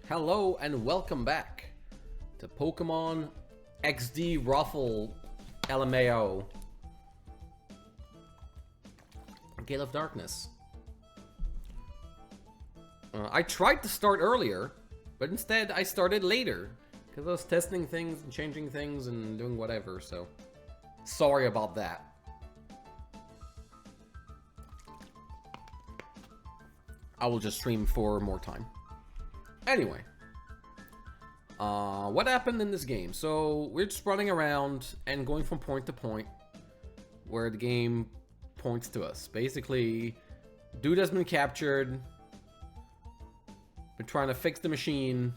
Hello and welcome back to Pokemon XD Ruffle LMAO. Gale of Darkness. I tried to start earlier, but instead I started later because I was testing things and changing things and doing whatever, so sorry about that. I will just stream for more time. Anyway, what happened in this game? So we're just running around and going from point to point where the game points to us. Basically, dude has been captured. We're trying to fix the machine.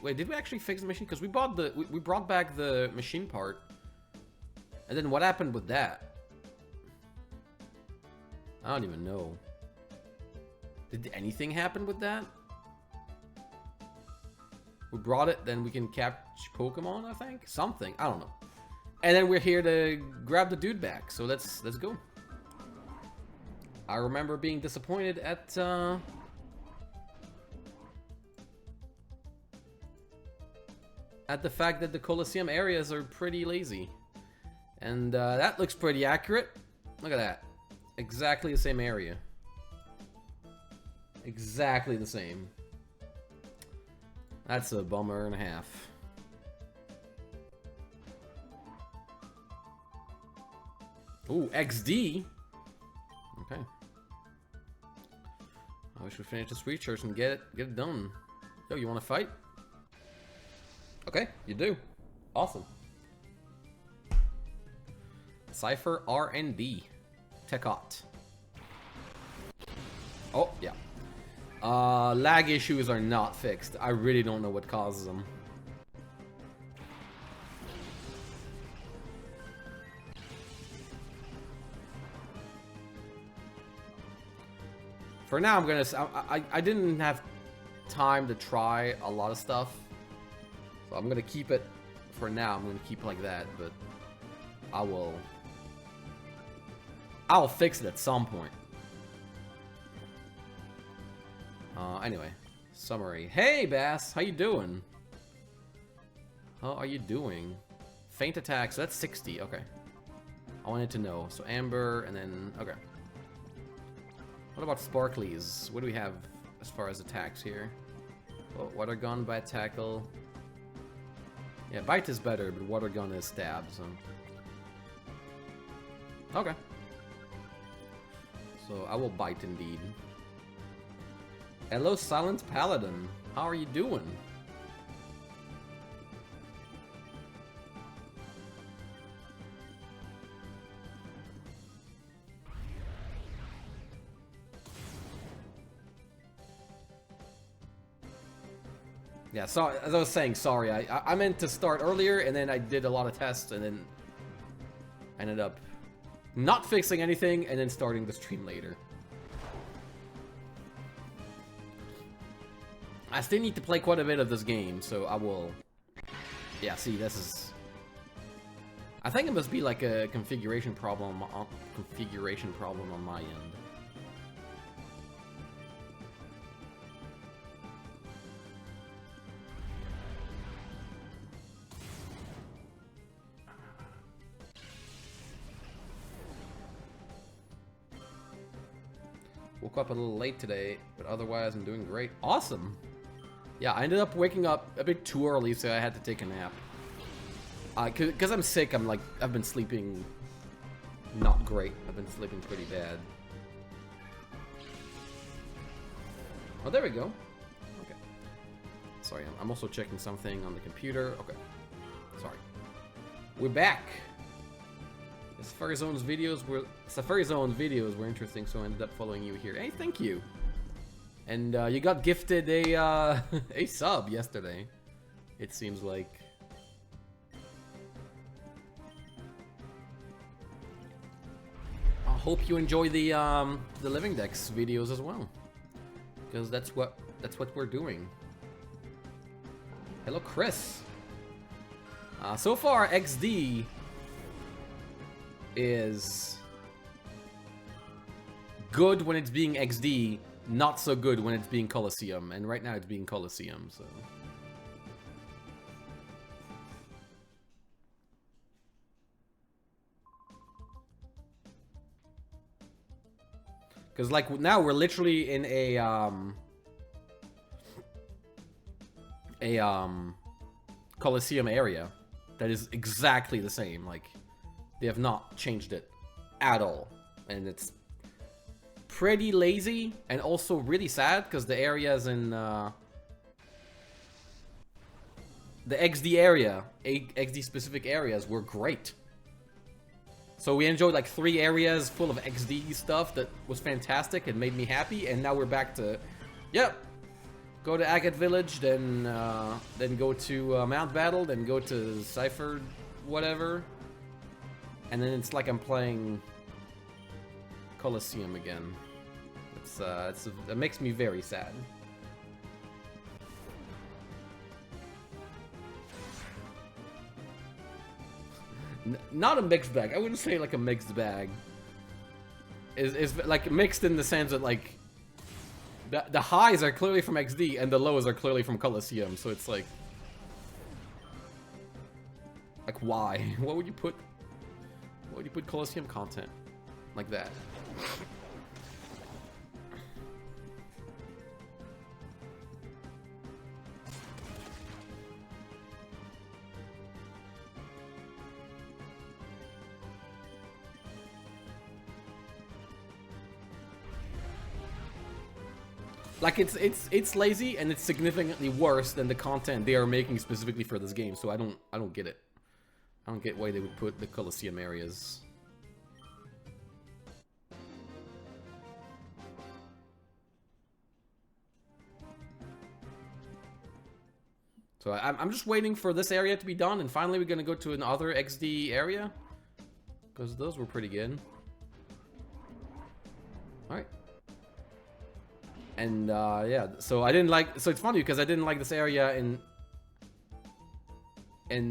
Wait, did we actually fix the machine? Because we brought back the machine part. And then what happened with that? I don't even know. Did anything happen with that? We brought it, then we can catch Pokemon, I think? Something, I don't know. And then we're here to grab the dude back, so let's go. I remember being disappointed at the fact that the Colosseum areas are pretty lazy. And that looks pretty accurate. Look at that. Exactly the same area. Exactly the same. That's a bummer and a half. Ooh, XD. Okay. I wish we finish this research and get it done. Yo, you want to fight? Okay, you do. Awesome. Cypher R&D. Tekot. Oh, yeah. Lag issues are not fixed. I really don't know what causes them. For now, I'm gonna. I didn't have time to try a lot of stuff, so I'm gonna keep it. For now, I'm gonna keep it like that. But I'll fix it at some point. Anyway, summary. Hey, Bass, how you doing? How are you doing? Faint attack, so that's 60, okay. I wanted to know. So Amber, and then, okay. What about Sparklies? What do we have as far as attacks here? Well, Water Gun, Bite Tackle. Yeah, Bite is better, but Water Gun is stab, so. Okay. So I will Bite indeed. Hello, Silent Paladin. How are you doing? Yeah, so as I was saying, sorry. I meant to start earlier, and then I did a lot of tests, and then I ended up not fixing anything, and then starting the stream later. I still need to play quite a bit of this game, so I will... Yeah, see, this is... I think it must be like a configuration problem on my end. Woke up a little late today, but otherwise I'm doing great. Awesome! Yeah, I ended up waking up a bit too early, so I had to take a nap. Cause I'm sick, I've been sleeping not great. I've been sleeping pretty bad. Oh, there we go. Okay. Sorry, I'm also checking something on the computer. Okay. Sorry. We're back! Safari Zone's videos were interesting, so I ended up following you here. Hey, thank you! And you got gifted a a sub yesterday, it seems like. I hope you enjoy the Living Dex videos as well, because that's what we're doing. Hello, Chris. So far, XD is good when it's being XD, not so good when it's being Colosseum, and right now it's being Colosseum, so... Because, like, now we're literally in a Colosseum area that is exactly the same. Like, they have not changed it at all. And it's pretty lazy and also really sad because the areas in the XD area, XD specific areas were great. So we enjoyed like 3 areas full of XD stuff that was fantastic and made me happy, and now we're back to, yep, go to Agate Village, then go to Mount Battle, then go to Cypher, whatever, and then it's like I'm playing Colosseum again. It makes me very sad. Not a mixed bag. I wouldn't say like a mixed bag. Is like mixed in the sense that like the highs are clearly from XD and the lows are clearly from Colosseum. So it's like why? What would you put? What would you put Colosseum content like that? Like it's lazy and it's significantly worse than the content they are making specifically for this game. So I don't get it. I don't get why they would put the Colosseum areas. So I'm just waiting for this area to be done, and finally we're gonna go to another XD area because those were pretty good. All right. And yeah, so I didn't like. So it's funny because I didn't like this area in.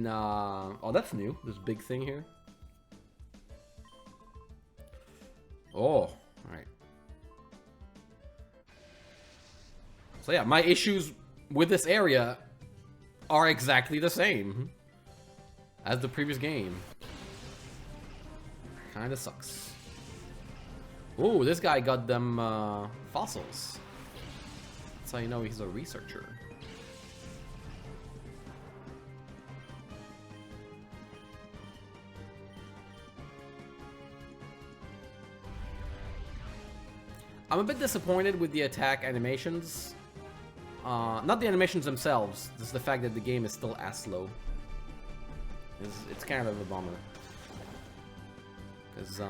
Oh, that's new. This big thing here. Oh, all right. So yeah, my issues with this area are exactly the same as the previous game. Kinda sucks. Oh, this guy got them fossils. That's how you know he's a researcher. I'm a bit disappointed with the attack animations. Not the animations themselves, just the fact that the game is still as slow. It's kind of a bummer. Because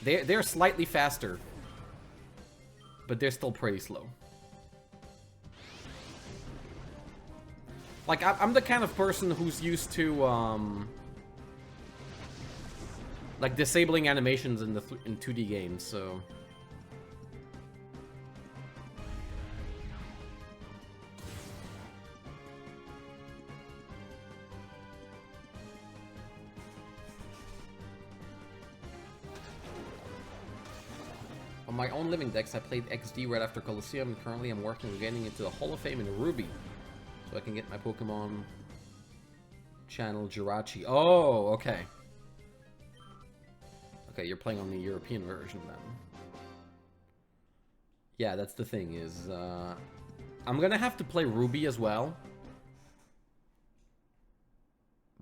they're slightly faster, but they're still pretty slow. Like, I'm the kind of person who's used to, like, disabling animations in 2D games, so... On my own living decks, I played XD right after Colosseum, and currently I'm working on getting into the Hall of Fame in Ruby. So I can get my Pokemon channel Jirachi. Oh, okay. Okay, you're playing on the European version then. Yeah, that's the thing is, I'm gonna have to play Ruby as well.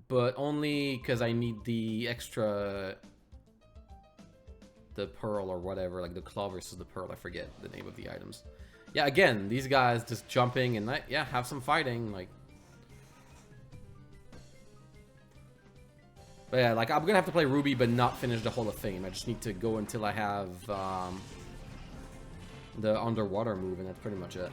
But only because I need the extra... the Pearl or whatever, like the Claw versus the Pearl, I forget the name of the items. Yeah, again, these guys just jumping and, yeah, have some fighting, like... But yeah, like, I'm gonna have to play Ruby but not finish the Hall of Fame. I just need to go until I have, the underwater move, and that's pretty much it.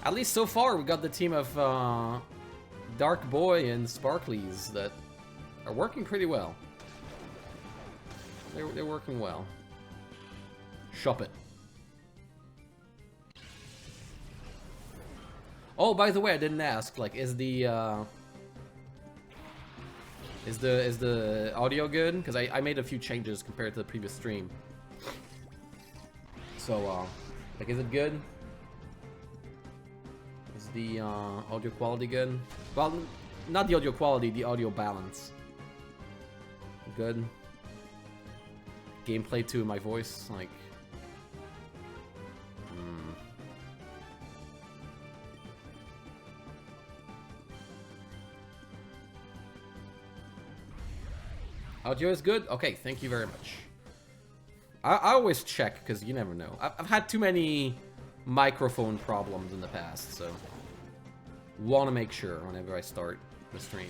At least so far, we got the team of Dark Boy and Sparklies that are working pretty well. They're working well. Shop it. Oh, by the way, I didn't ask. Like, is the audio good? Because I made a few changes compared to the previous stream. So, like, is it good? Is the audio quality good? Well, not the audio quality, the audio balance. Good. Gameplay too, my voice, like. Audio is good? Okay, thank you very much. I always check, because you never know. I've had too many microphone problems in the past, so... want to make sure whenever I start the stream.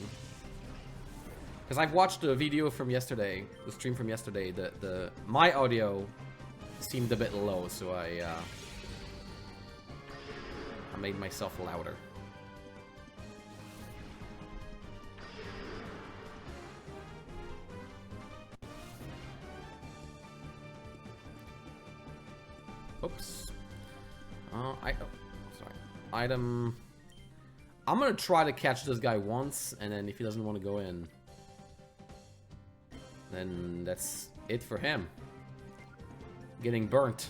Because I've watched a video from yesterday, the stream from yesterday, my audio seemed a bit low, so I made myself louder. Oops. Sorry. Item. I'm gonna try to catch this guy once, and then if he doesn't want to go in, then that's it for him. Getting burnt.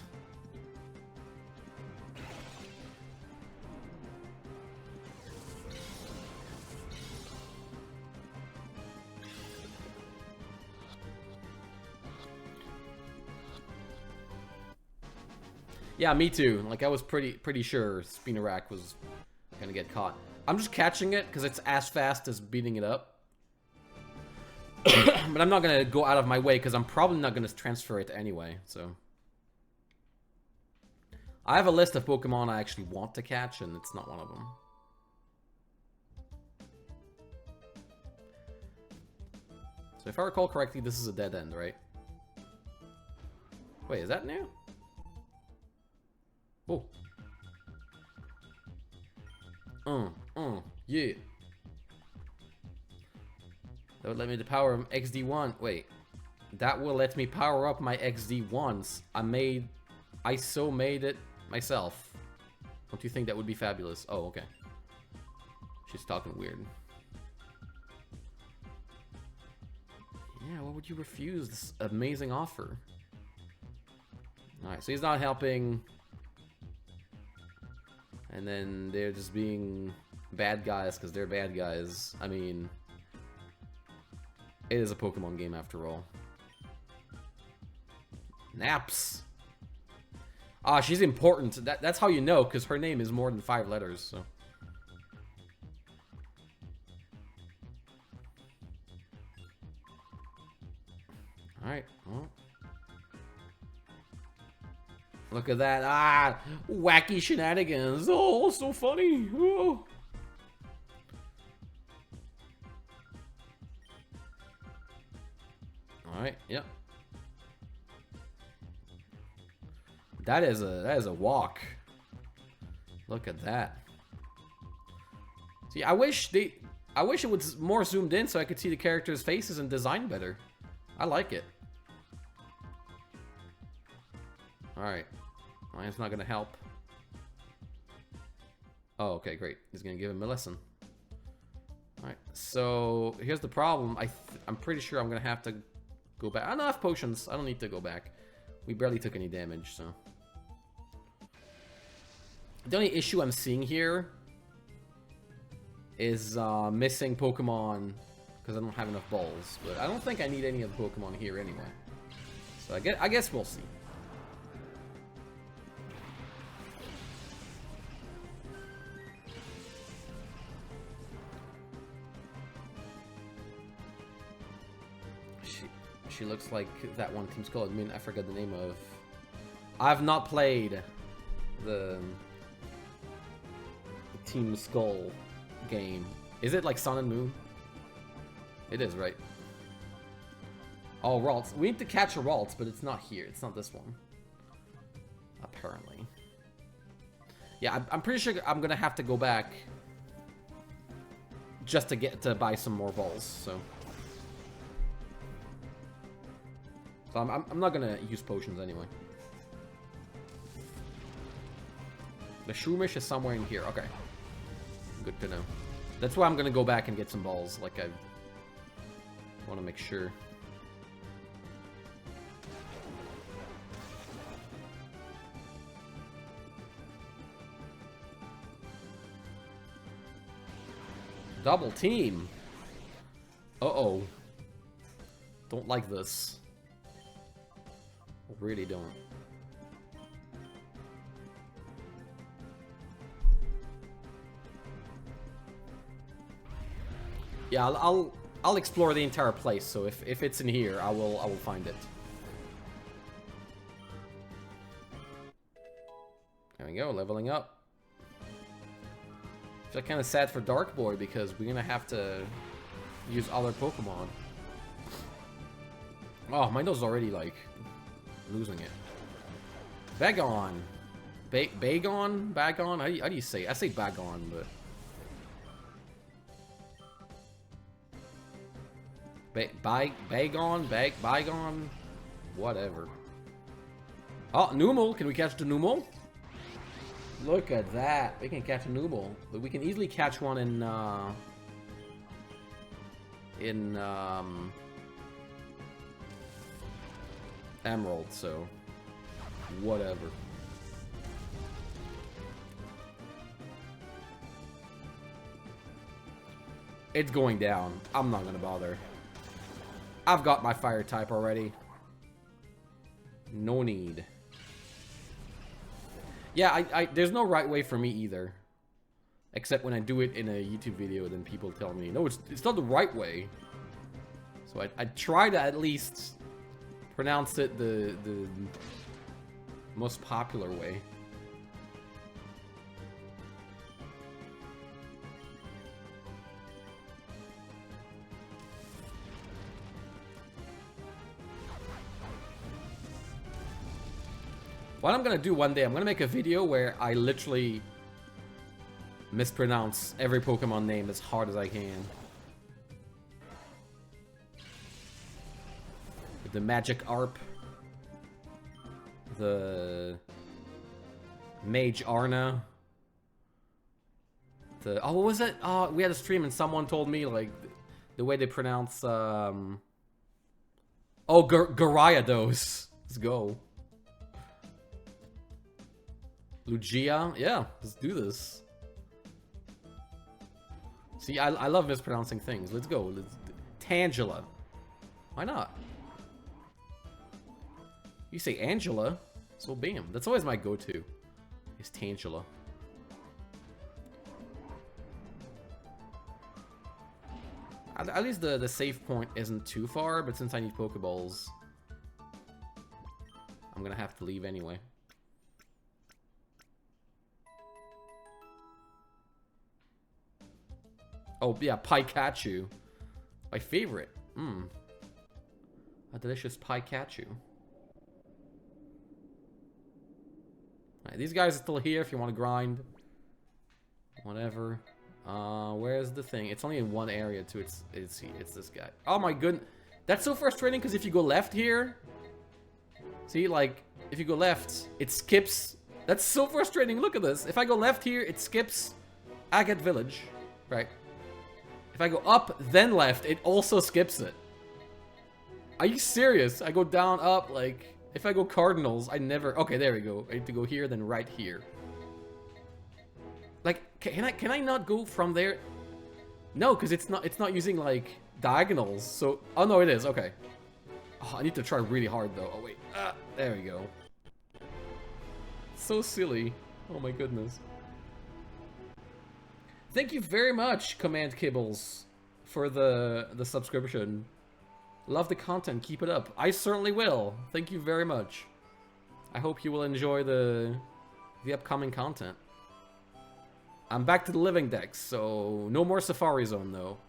Yeah, me too. Like, I was pretty sure Spinarak was gonna get caught. I'm just catching it because it's as fast as beating it up. But I'm not gonna go out of my way because I'm probably not gonna transfer it anyway, so. I have a list of Pokemon I actually want to catch, and it's not one of them. So if I recall correctly, this is a dead end, right? Wait, is that new? Oh. Yeah. That would let me to power XD1. Wait. That will let me power up my XD1s. I so made it myself. Don't you think that would be fabulous? Oh, okay. She's talking weird. Yeah, why would you refuse this amazing offer? Alright, so he's not helping. And then they're just being bad guys because they're bad guys. I mean, it is a Pokemon game after all. Naps. Ah, she's important. That's how you know, because her name is more than 5 letters, so. Alright, well. Look at that. Ah, wacky shenanigans. Oh, so funny. Oh. Alright, yep. That is a walk. Look at that. See, I wish it was more zoomed in so I could see the characters' faces and design better. I like it. Alright. Well, it's not gonna help. Oh, okay, great. He's gonna give him a lesson. Alright, so here's the problem. I'm pretty sure I'm gonna have to go back. I don't have potions. I don't need to go back. We barely took any damage, so. The only issue I'm seeing here is missing Pokemon because I don't have enough balls. But I don't think I need any of the Pokemon here anyway. So I guess we'll see. She looks like that one Team Skull. I mean, I forgot the name of. I've not played the Team Skull game. Is it like Sun and Moon? It is, right? Oh, Ralts. We need to catch a Ralts, but it's not here. It's not this one. Apparently. Yeah, I'm pretty sure I'm gonna have to go back just to buy some more balls. So I'm not gonna use potions anyway. The Shroomish is somewhere in here. Okay. Good to know. That's why I'm gonna go back and get some balls. Like, I want to make sure. Double team. Uh-oh. Don't like this. Really don't. Yeah, I'll explore the entire place. So if it's in here, I will find it. There we go, leveling up. I feel kind of sad for Dark Boy because we're gonna have to use other Pokemon. Oh, my nose is already like losing it. Bagon, Bagon. How do you say it? I say Bagon, but Bagon, whatever. Oh, Numel. Can we catch the Numel? Look at that. We can catch a Numel, but we can easily catch one in Emerald, so whatever. It's going down. I'm not gonna bother. I've got my fire type already. No need. Yeah, there's no right way for me either. Except when I do it in a YouTube video, then people tell me, no, it's not the right way. So I try to at least pronounce it the most popular way. What I'm gonna do one day, I'm gonna make a video where I literally mispronounce every Pokemon name as hard as I can. The Magikarp, the Mage Arna, the what was it? Oh, we had a stream and someone told me like the way they pronounce Gyarados. Let's go. Lugia? Yeah, let's do this. See, I love mispronouncing things. Let's go. Tangela. Why not? You say Angela, so bam. That's always my go-to. Is Tangela. At least the save point isn't too far, but since I need Pokeballs, I'm gonna have to leave anyway. Oh, yeah, Pikachu. My favorite. A delicious Pikachu. Alright, these guys are still here if you want to grind. Whatever. Where's the thing? It's only in one area, too. It's this guy. Oh, my goodness. That's so frustrating, because if you go left here... See, like, if you go left, it skips... That's so frustrating. Look at this. If I go left here, it skips Agate Village. Right. If I go up, then left, it also skips it. Are you serious? I go down, up, like... If I go Cardinals, I never... Okay, there we go. I need to go here, then right here. Like, can I not go from there? No, because it's not using, like, diagonals. So... Oh, no, it is. Okay. Oh, I need to try really hard, though. Oh, wait. There we go. So silly. Oh, my goodness. Thank you very much, Command Kibbles, for the subscription. Love the content. Keep it up. I certainly will. Thank you very much. I hope you will enjoy the upcoming content. I'm back to the living decks, so no more Safari Zone, though.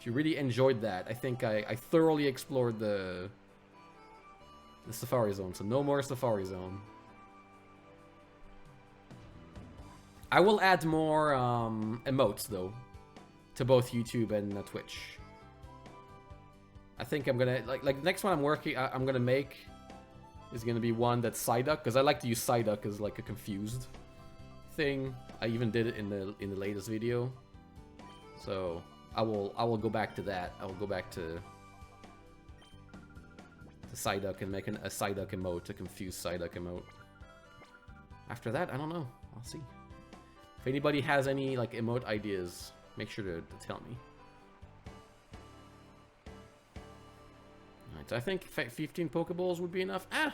If you really enjoyed that, I think I thoroughly explored the Safari Zone, so no more Safari Zone. I will add more emotes, though, to both YouTube and Twitch. I think I'm gonna like next one I'm gonna make is gonna be one that's Psyduck, because I like to use Psyduck as like a confused thing. I even did it in the latest video. So I will go back to that. I will go back to Psyduck and make a Psyduck emote to confuse Psyduck emote. After that, I don't know. I'll see. If anybody has any like emote ideas, make sure to tell me. Alright, so I think 15 Pokeballs would be enough. I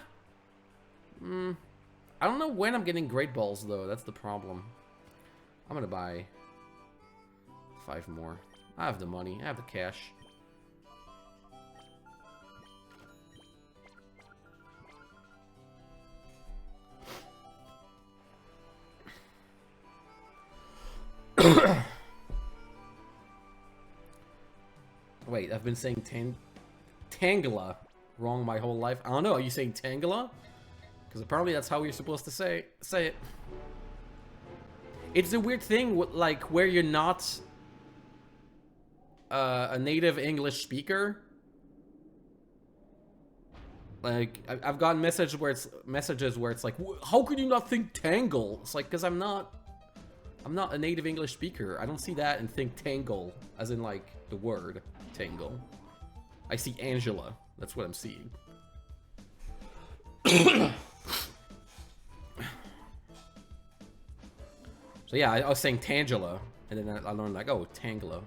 don't know when I'm getting Great Balls though. That's the problem. I'm gonna buy 5 more. I have the money. I have the cash. Wait, I've been saying Tangela wrong my whole life. I don't know. Are you saying Tangela? Because apparently that's how you're supposed to say it. It's a weird thing, like where you're not a native English speaker. Like I've gotten messages where it's like, how could you not think Tangle? It's like, because I'm not a native English speaker. I don't see that and think Tangle as in like the word Tangle. I see Angela. That's what I'm seeing. So yeah, I was saying Tangela, and then I learned like, oh, Tangela.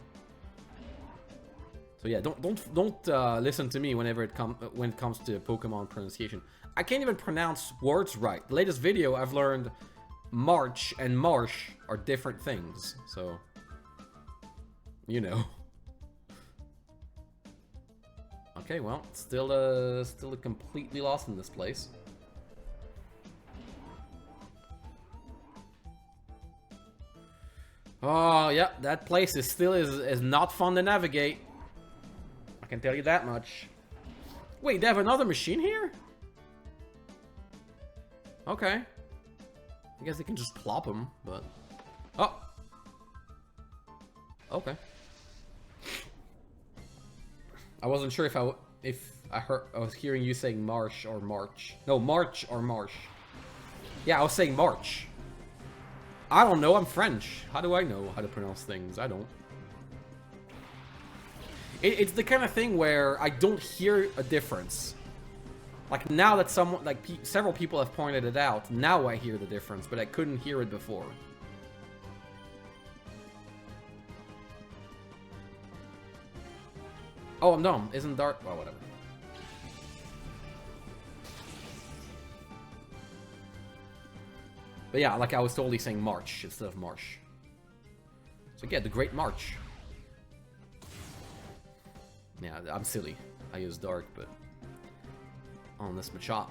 So yeah, don't listen to me whenever it comes to Pokemon pronunciation. I can't even pronounce words right. The latest video I've learned March and Marsh are different things. So you know. Okay, well, still completely lost in this place. Oh, yeah, that place is not fun to navigate. I can tell you that much. Wait, they have another machine here? Okay. I guess they can just plop them, but... Oh! Okay. I wasn't sure if I was hearing you saying Marsh or March. No, March or Marsh. Yeah, I was saying March. I don't know, I'm French. How do I know how to pronounce things? I don't. It's the kind of thing where I don't hear a difference. Like now that several people have pointed it out, now I hear the difference, but I couldn't hear it before. Oh, I'm dumb. Isn't dark? Well, whatever. But yeah, like I was totally saying March instead of Marsh. So yeah, the Great March. Yeah, I'm silly. I use dark, but on this Machop.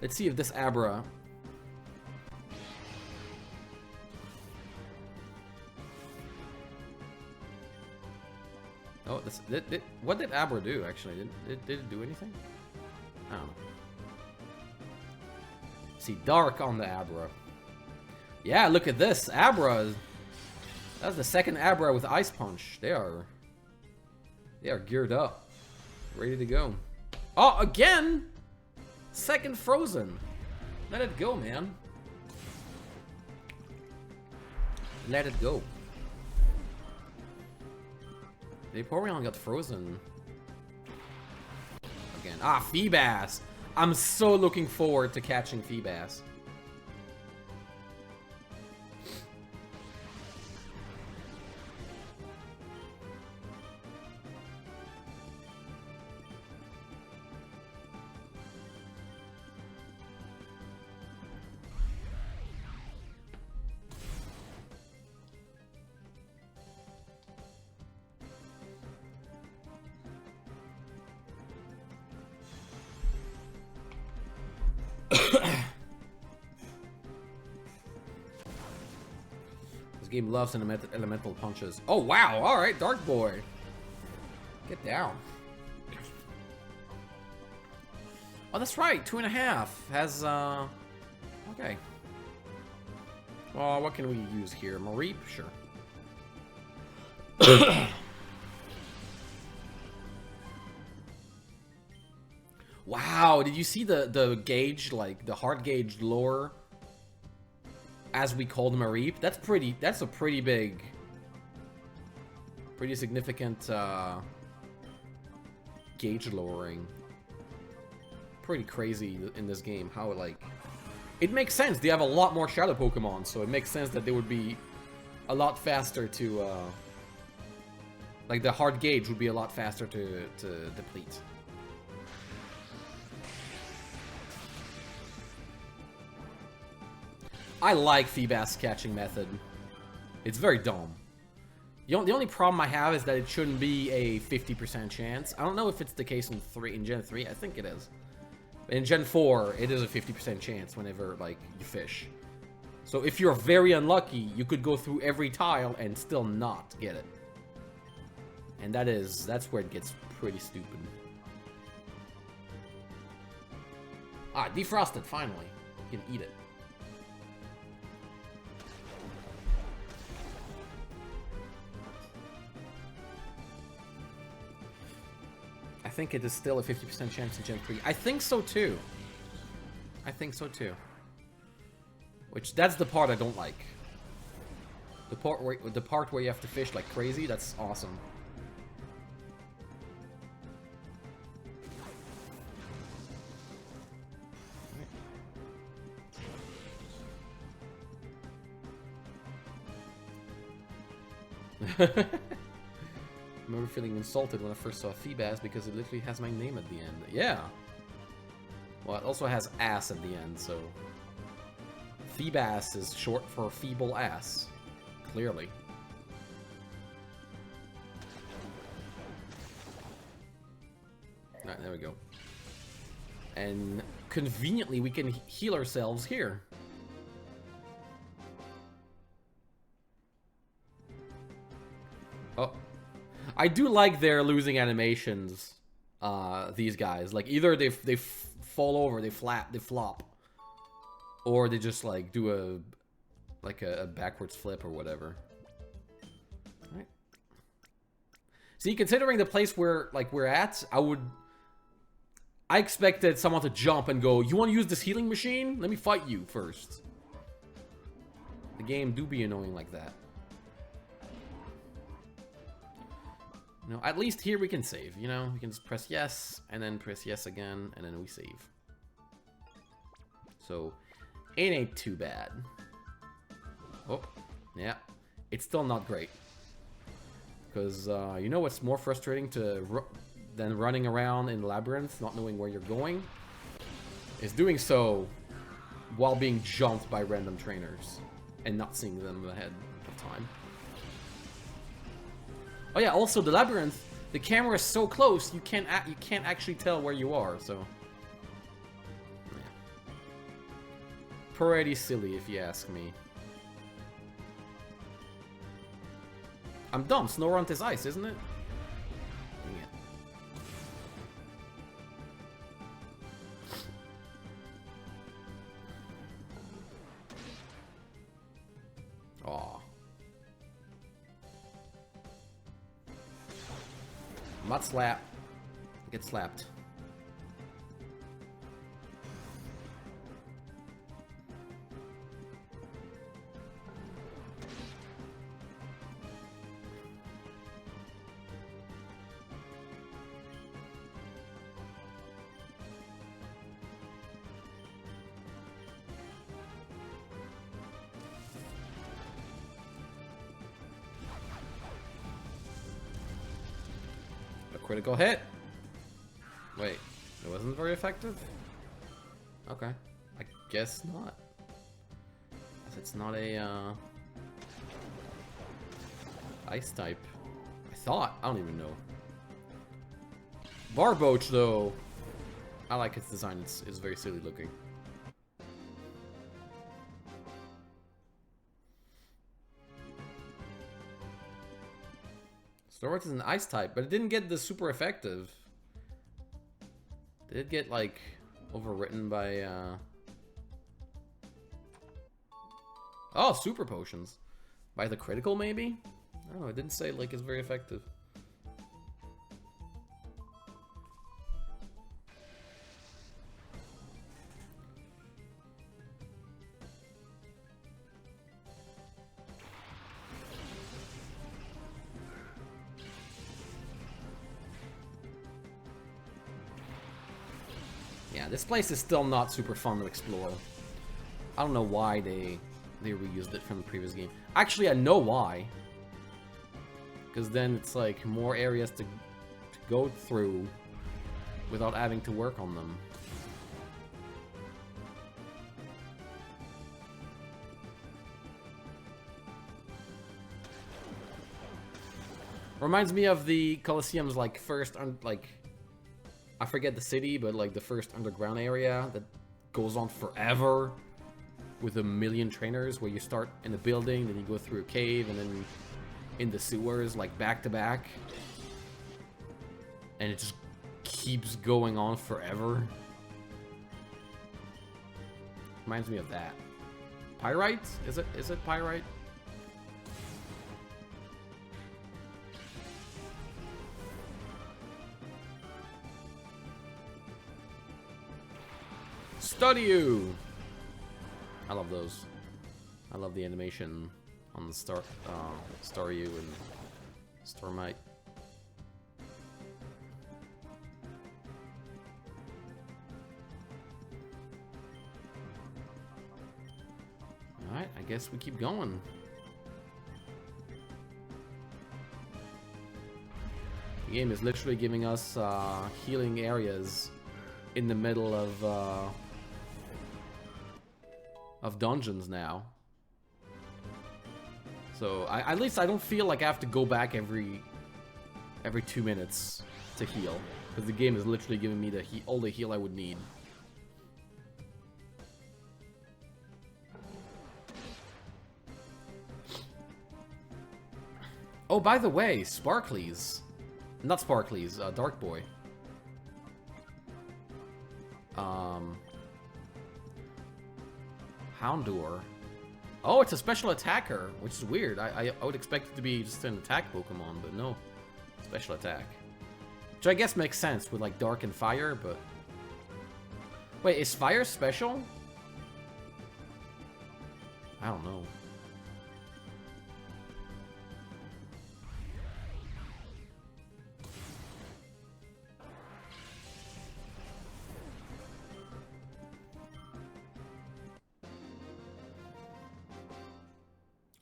Let's see if this Abra. Oh, what did Abra do, actually? Did it do anything? I don't know. See, dark on the Abra. Yeah, look at this. Abra. That's the second Abra with Ice Punch. They are geared up. Ready to go. Oh, again! Second Frozen. Let it go, man. Let it go. Vaporeon got frozen. Again. Ah, Feebas! I'm so looking forward to catching Feebas. Game loves elemental punches. Oh wow! All right, Dark Boy, get down. Oh, that's right. 2.5 has okay. Well, what can we use here? Mareep, sure. Wow, did you see the gauge, like the heart gauge lower as we called Mareep? That's a pretty big, pretty significant gauge lowering. Pretty crazy in this game how it makes sense. They have a lot more shadow Pokemon, so it makes sense that they would be a lot faster to like the heart gauge would be a lot faster to deplete. I like Feebas catching method. It's very dumb. The only problem I have is that it shouldn't be a 50% chance. I don't know if it's the case in Gen 3. I think it is. But in Gen 4, it is a 50% chance whenever, like, you fish. So if you're very unlucky, you could go through every tile and still not get it. And that's where it gets pretty stupid. Ah, defrosted, finally. You can eat it. I think it is still a 50% chance in Gen 3. I think so too. I think so too. Which, that's the part I don't like. The part where you have to fish like crazy, that's awesome. I remember feeling insulted when I first saw Feebas because it literally has my name at the end. Yeah. Well, it also has ass at the end, so... Feebas is short for feeble ass. Clearly. Alright, there we go. And conveniently, we can heal ourselves here. Oh. I do like their losing animations, these guys. Like, either they fall over, they flop. Or they just, like, do a backwards flip or whatever. Alright. See, considering the place where, like, we're at, I expected someone to jump and go, you want to use this healing machine? Let me fight you first. The game do be annoying like that. You know, at least here we can save, you know? We can just press yes, and then press yes again, and then we save. So, it ain't too bad. Oh, yeah. It's still not great. Because, you know what's more frustrating than running around in Labyrinth, not knowing where you're going? Is doing so while being jumped by random trainers, and not seeing them ahead of time. Oh yeah, also the Labyrinth, the camera is so close, you can't actually tell where you are, so... Yeah. Pretty silly, if you ask me. I'm dumb, Snorunt is ice, isn't it? Yeah. Aw. Mud slap. Get slapped. Critical hit. Wait, it wasn't very effective? Okay, I guess not. Guess it's not a ice type. I thought. I don't even know. Barboach though, I like its design. It's very silly looking. Snorunt is an ice type, but it didn't get the super effective. Did it get, like, overwritten by, Oh, super potions. By the critical, maybe? I don't know, it didn't say, like, it's very effective. Yeah, this place is still not super fun to explore. I don't know why they reused it from the previous game. Actually, I know why. Because then it's like more areas to go through without having to work on them. Reminds me of the Colosseum's like first, I forget the city, but like the first underground area that goes on forever with a million trainers, where you start in a building, then you go through a cave, and then in the sewers, like back to back, and it just keeps going on forever. Reminds me of that. Pyrite? Is it pyrite? Study you! I love those. I love the animation on the Staryu and Stormite. Alright, I guess we keep going. The game is literally giving us healing areas in the middle of dungeons now. So at least I don't feel like I have to go back every 2 minutes to heal, because the game is literally giving me all the heal I would need. Oh, by the way, Sparklies. Not Sparklies, Dark Boy. Houndour. Oh, it's a special attacker, which is weird. I would expect it to be just an attack Pokemon, but no. Special attack. Which I guess makes sense with like Dark and Fire, but... Wait, is Fire special? I don't know.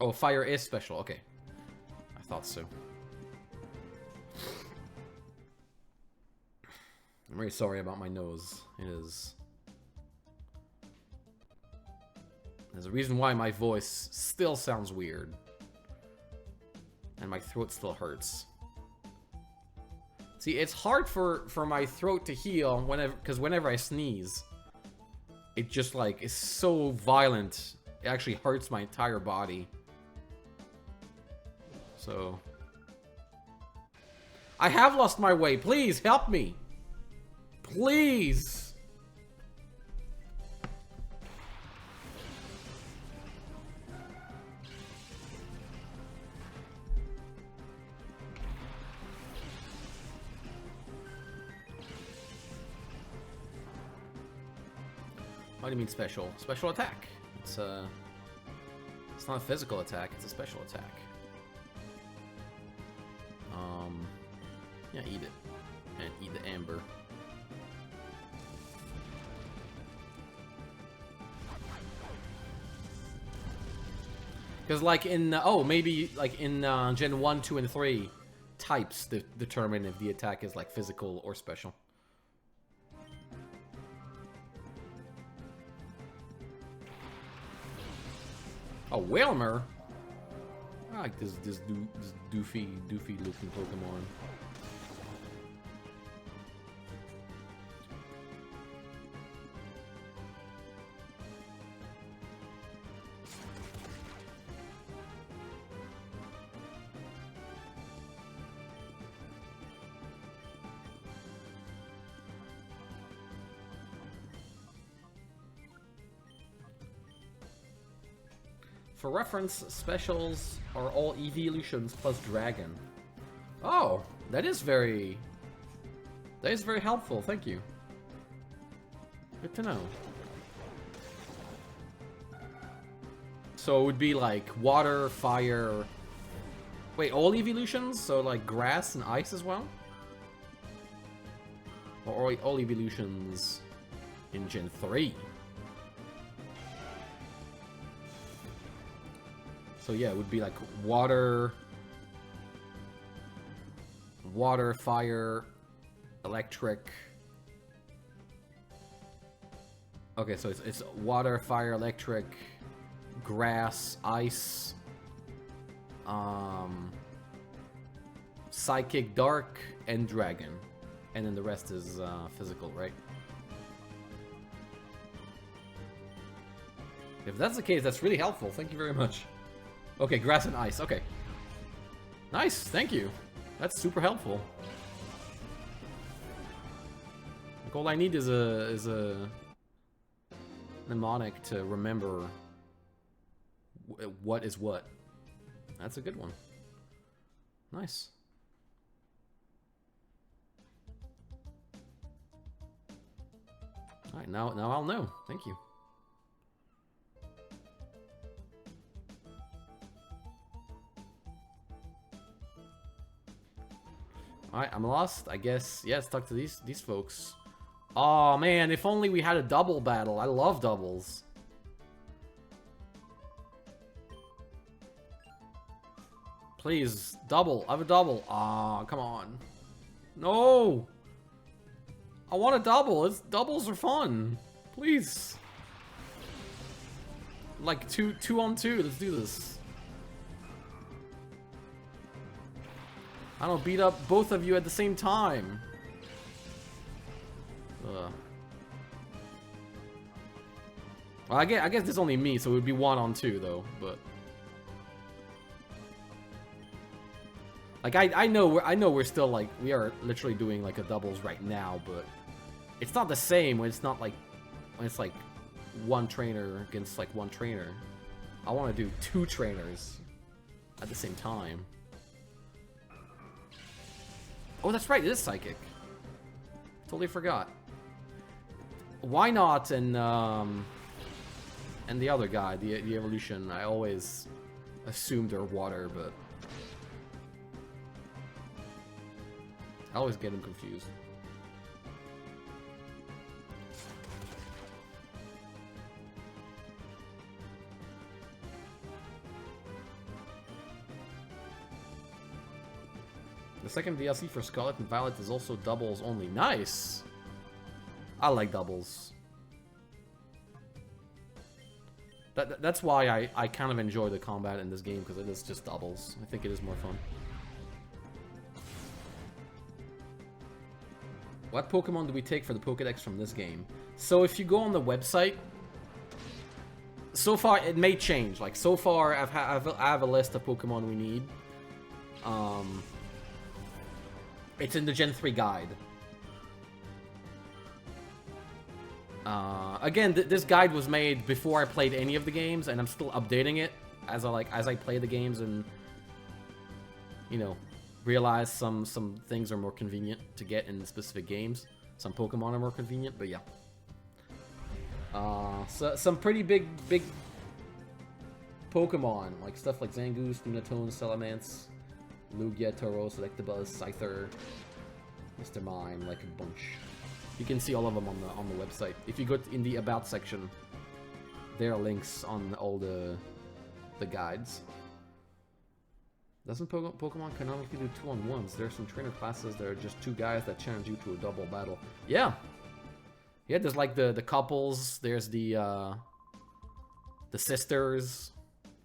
Oh, Fire is special. Okay. I thought so. I'm very sorry about my nose. It is... There's a reason why my voice still sounds weird. And my throat still hurts. See, it's hard for my throat to heal because whenever I sneeze, it just like is so violent. It actually hurts my entire body. So... I have lost my way. Please, help me. Please. What do you mean special? Special attack. It's not a physical attack, it's a special attack. Yeah, eat it. And eat the amber. Because like in, oh, maybe like in Gen 1, 2, and 3, types determine if the attack is like physical or special. Oh, Whalmer? I like this doofy looking Pokemon. For reference, specials are all evolutions plus dragon. Oh, that is very helpful. Thank you. Good to know. So it would be like water, fire. Wait, all evolutions? So like grass and ice as well? Or all evolutions in Gen 3. So yeah, it would be like water, fire, electric. Okay, so it's water, fire, electric, grass, ice, psychic, dark, and dragon. And then the rest is physical, right? If that's the case, that's really helpful. Thank you very much. Okay, grass and ice. Okay. Nice, thank you. That's super helpful. Like, all I need is a mnemonic to remember what is what. That's a good one. Nice. All right, now I'll know. Thank you. Alright, I'm lost. I guess, yeah, stuck to these folks. Oh man, if only we had a double battle. I love doubles. Please, double. I have a double. Ah, come on. No! I want a double. Doubles are fun. Please. Like two on two. Let's do this. I don't beat up both of you at the same time. Ugh. Well, I guess there's only me, so it would be 1 on 2 though. But like I know we're still like we are literally doing like a doubles right now, but it's not the same when it's not like when it's like one trainer against like one trainer. I want to do 2 trainers at the same time. Oh, that's right, it is psychic. Totally forgot. Why not? And the other guy, the evolution. I always assumed they're water, but I always get them confused. The second DLC for Scarlet and Violet is also doubles only. Nice! I like doubles. That's why I kind of enjoy the combat in this game, because it is just doubles. I think it is more fun. What Pokemon do we take for the Pokédex from this game? So if you go on the website, so far it may change. Like so far, I have a list of Pokemon we need. It's in the Gen 3 guide. Again, this guide was made before I played any of the games, and I'm still updating it as I play the games and, you know, realize some things are more convenient to get in specific games. Some Pokemon are more convenient, but yeah. So some pretty big Pokemon, like stuff like Zangoose, Lunatone, Salamence, Lugia, Tauros, Electabuzz, Scyther, Mr. Mime, like a bunch. You can see all of them on the website. If you go in the About section, there are links on all the guides. Doesn't Pokemon canonically do 2-on-1s? There are some trainer classes that are just 2 guys that challenge you to a double battle. Yeah! Yeah, there's like the couples, there's the sisters.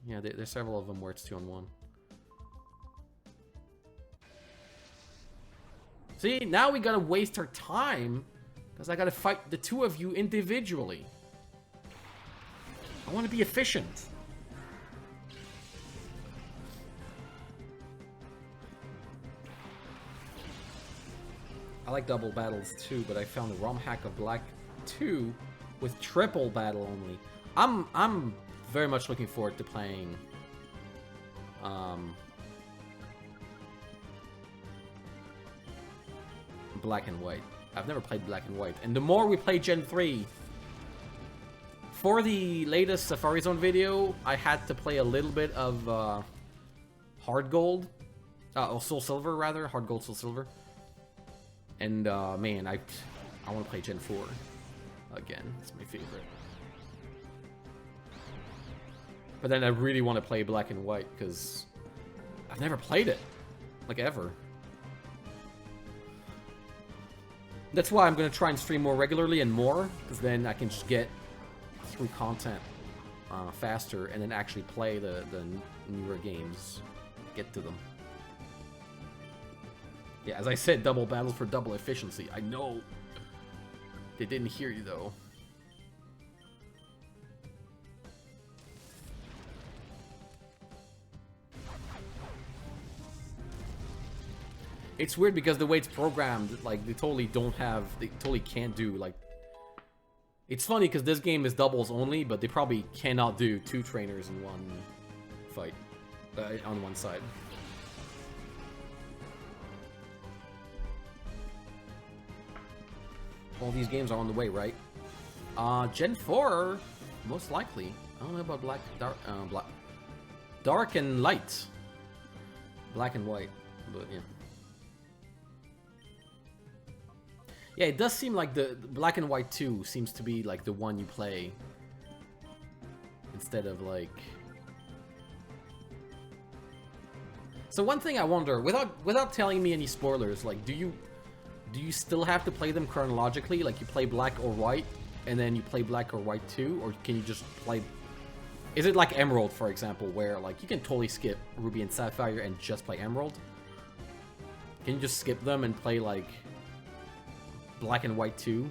Yeah, there's several of them where it's 2-on-1. See, now we gotta waste our time, because I gotta fight the 2 of you individually. I want to be efficient. I like double battles too, but I found a ROM hack of Black 2 with triple battle only. I'm very much looking forward to playing Black and White. I've never played Black and White, and the more we play Gen 3, for the latest Safari Zone video, I had to play a little bit of Hard Gold, Soul Silver rather, Hard Gold, Soul Silver, and man, I want to play Gen 4. Again, it's my favorite. But then I really want to play Black and White because I've never played it, like ever. That's why I'm gonna try and stream more regularly and more, because then I can just get through content faster and then actually play the newer games, get to them. Yeah, as I said, double battles for double efficiency. I know. They didn't hear you, though. It's weird because the way it's programmed, like, they totally can't do, like... It's funny because this game is doubles only, but they probably cannot do 2 trainers in one fight, on one side. All these games are on the way, right? Gen 4, most likely. I don't know about dark and light. Black and white, but yeah. Yeah, it does seem like the Black and White 2 seems to be like the one you play instead of like... So one thing I wonder, without telling me any spoilers, like do you still have to play them chronologically? Like you play Black or White and then you play Black or White 2, or can you just play... Is it like Emerald, for example, where like you can totally skip Ruby and Sapphire and just play Emerald? Can you just skip them and play like Black and White 2?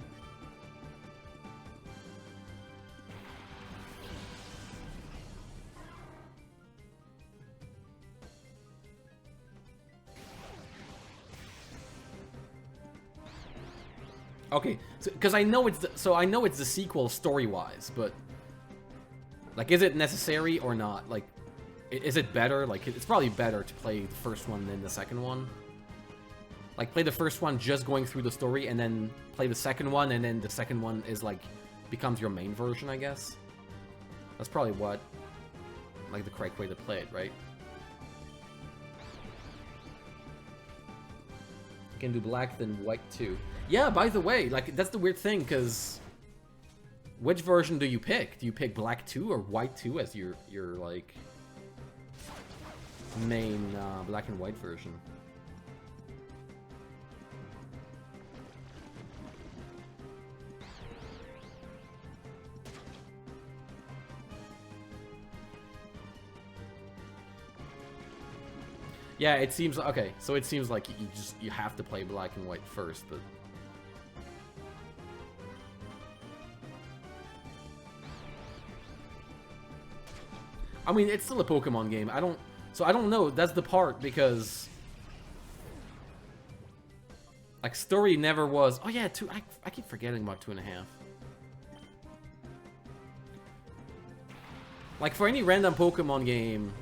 Okay, because I know it's the sequel story-wise, but like, is it necessary or not? Like, is it better? Like, it's probably better to play the first one than the second one. Like, play the first one just going through the story, and then play the second one, and then the second one is, like, becomes your main version, I guess. That's probably what, like, the correct way to play it, right? You can do Black, then White, too. Yeah, by the way, like, that's the weird thing, because... Which version do you pick? Do you pick Black 2 or White 2 as your like, main Black and White version? Yeah, it seems... Okay, so it seems like you have to play Black and White first, but... I mean, it's still a Pokemon game. I don't know. That's the part, because... Like, story never was... Oh yeah, 2... I keep forgetting about 2.5. Like, for any random Pokemon game...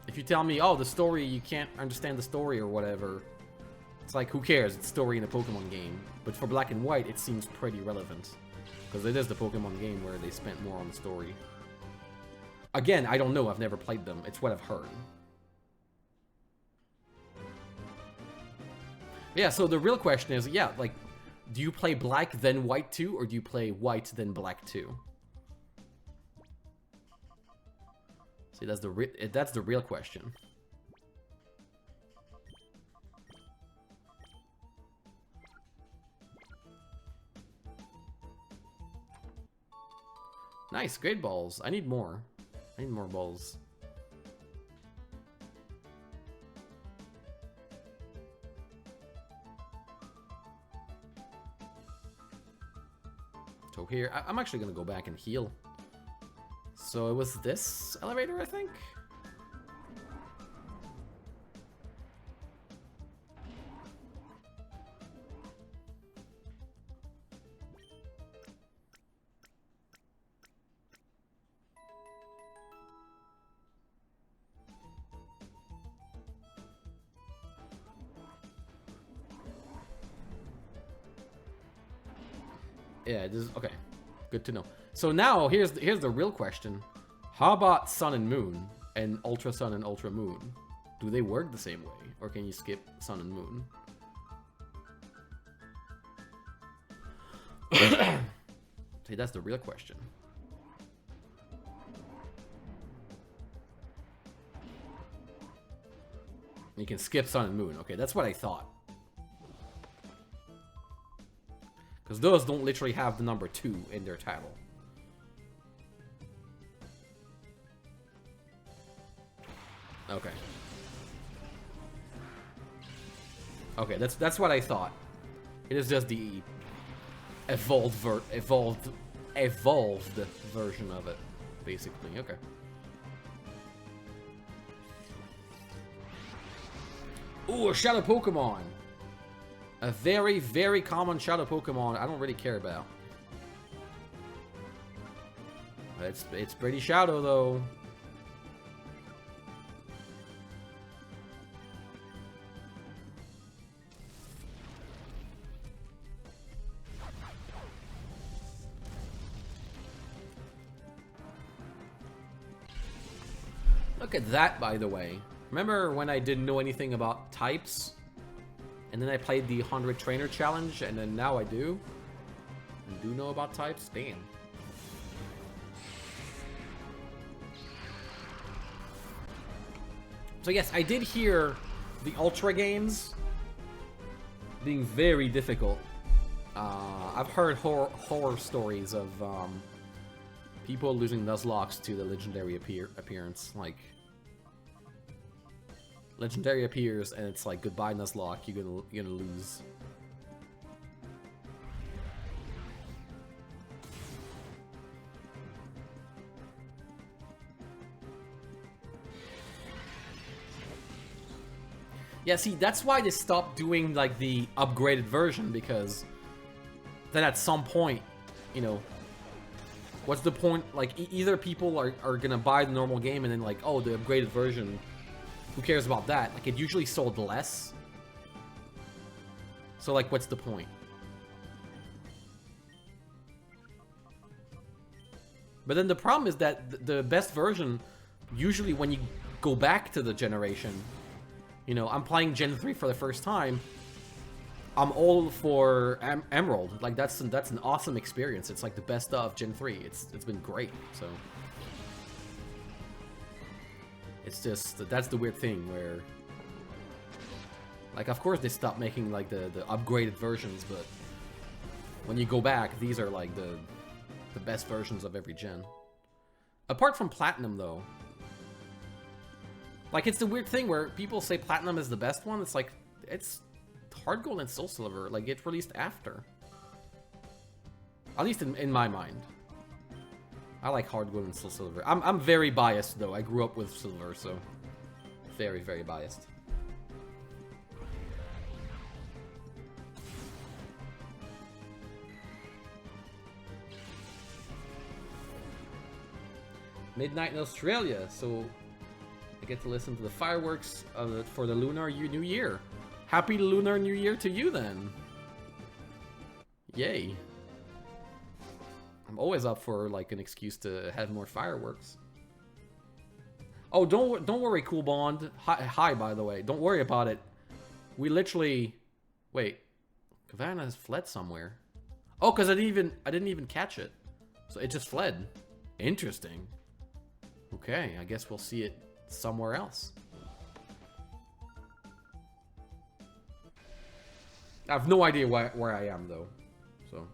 If you tell me, oh, the story, you can't understand the story or whatever, it's like, who cares? It's story in a Pokemon game. But for Black and White, it seems pretty relevant. Because it is the Pokemon game where they spent more on the story. Again, I don't know. I've never played them. It's what I've heard. Yeah, so the real question is, yeah, like, do you play Black, then White 2, or do you play White, then Black 2? See, that's the real question. Nice, great balls. I need more. I need more balls. So here, I'm actually gonna go back and heal. So it was this elevator, I think? Yeah, this is okay. Good to know. So now here's the real question. How about Sun and Moon and Ultra Sun and Ultra Moon? Do they work the same way, or can you skip Sun and Moon? See, that's the real question. You can skip Sun and Moon. Okay, that's what I thought. Because those don't literally have the number 2 in their title. Okay. Okay, that's what I thought. It is just the evolved version of it, basically. Okay. Ooh, a Shadow Pokemon! A very, very common Shadow Pokemon I don't really care about. It's pretty Shadow, though. Look at that, by the way. Remember when I didn't know anything about types? And then I played the 100 Trainer Challenge, and then now I do? And do know about types? Damn. So yes, I did hear the Ultra games being very difficult. I've heard horror stories of people losing Nuzlocke to the legendary appearance. Like, legendary appears and it's like, goodbye Nuzlocke, you're gonna lose. Yeah, see, that's why they stopped doing like the upgraded version, because then at some point, you know, what's the point? Like, either people are gonna buy the normal game and then like, oh, the upgraded version, who cares about that? Like, it usually sold less. So like, what's the point? But then the problem is that the best version, usually when you go back to the generation, you know, I'm playing Gen 3 for the first time, I'm all for Emerald. Like, that's an awesome experience. It's like the best of Gen 3. It's been great. So it's just, that's the weird thing where, like, of course they stopped making like the upgraded versions, but when you go back, these are like the best versions of every gen. Apart from Platinum, though. Like, it's the weird thing where people say Platinum is the best one. It's like, it's Hard Gold and Soul Silver. Like, it's released after. At least in my mind. I like Hard Gold and Soul Silver. I'm very biased, though. I grew up with Silver, so very, very biased. Midnight in Australia, so I get to listen to the fireworks for the Lunar New Year. Happy Lunar New Year to you, then. Yay. I'm always up for, like, an excuse to have more fireworks. Oh, don't worry, Cool Bond. Hi, by the way. Don't worry about it. We literally... Wait. Kavana has fled somewhere. Oh, because I didn't even catch it. So it just fled. Interesting. Okay, I guess we'll see it somewhere else. I have no idea where I am, though. So.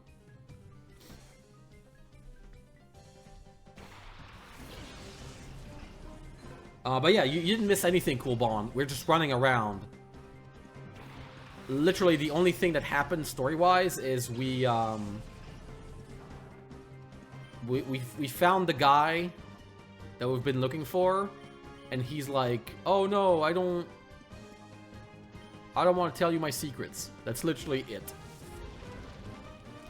But yeah, you didn't miss anything, Cool Bond. We're just running around. Literally, the only thing that happened story-wise is we found the guy that we've been looking for, and he's like, "Oh no, I don't want to tell you my secrets." That's literally it.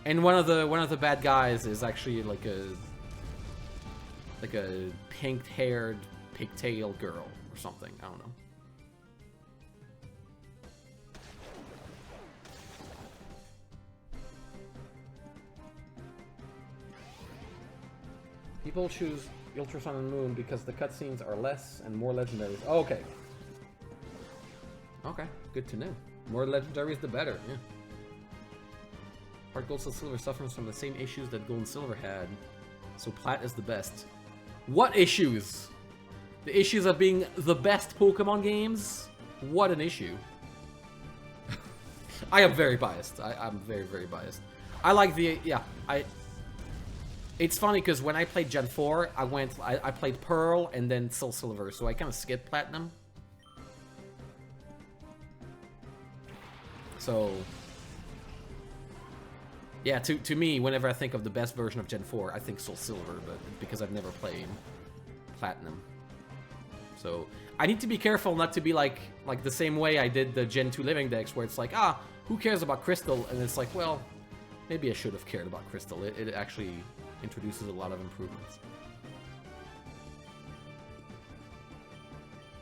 And one of the bad guys is actually like a pink-haired pigtail girl or something. I don't know. People choose Ultra Sun and Moon because the cutscenes are less and more legendaries. Oh, okay. Okay, good to know. More legendaries, the better. Yeah. Heart Gold Soul Silver suffers from the same issues that Gold and Silver had. So Plat is the best. What issues? The issues of being the best Pokemon games? What an issue. I am very biased. I'm very, very biased. I like the... Yeah, It's funny because when I played Gen 4, I played Pearl and then Soul Silver, so I kind of skipped Platinum. So... Yeah, to me, whenever I think of the best version of Gen 4, I think Soul Silver, but because I've never played Platinum. So, I need to be careful not to be like the same way I did the Gen 2 Living Dex, where it's like, who cares about Crystal? And it's like, well, maybe I should have cared about Crystal. It actually introduces a lot of improvements.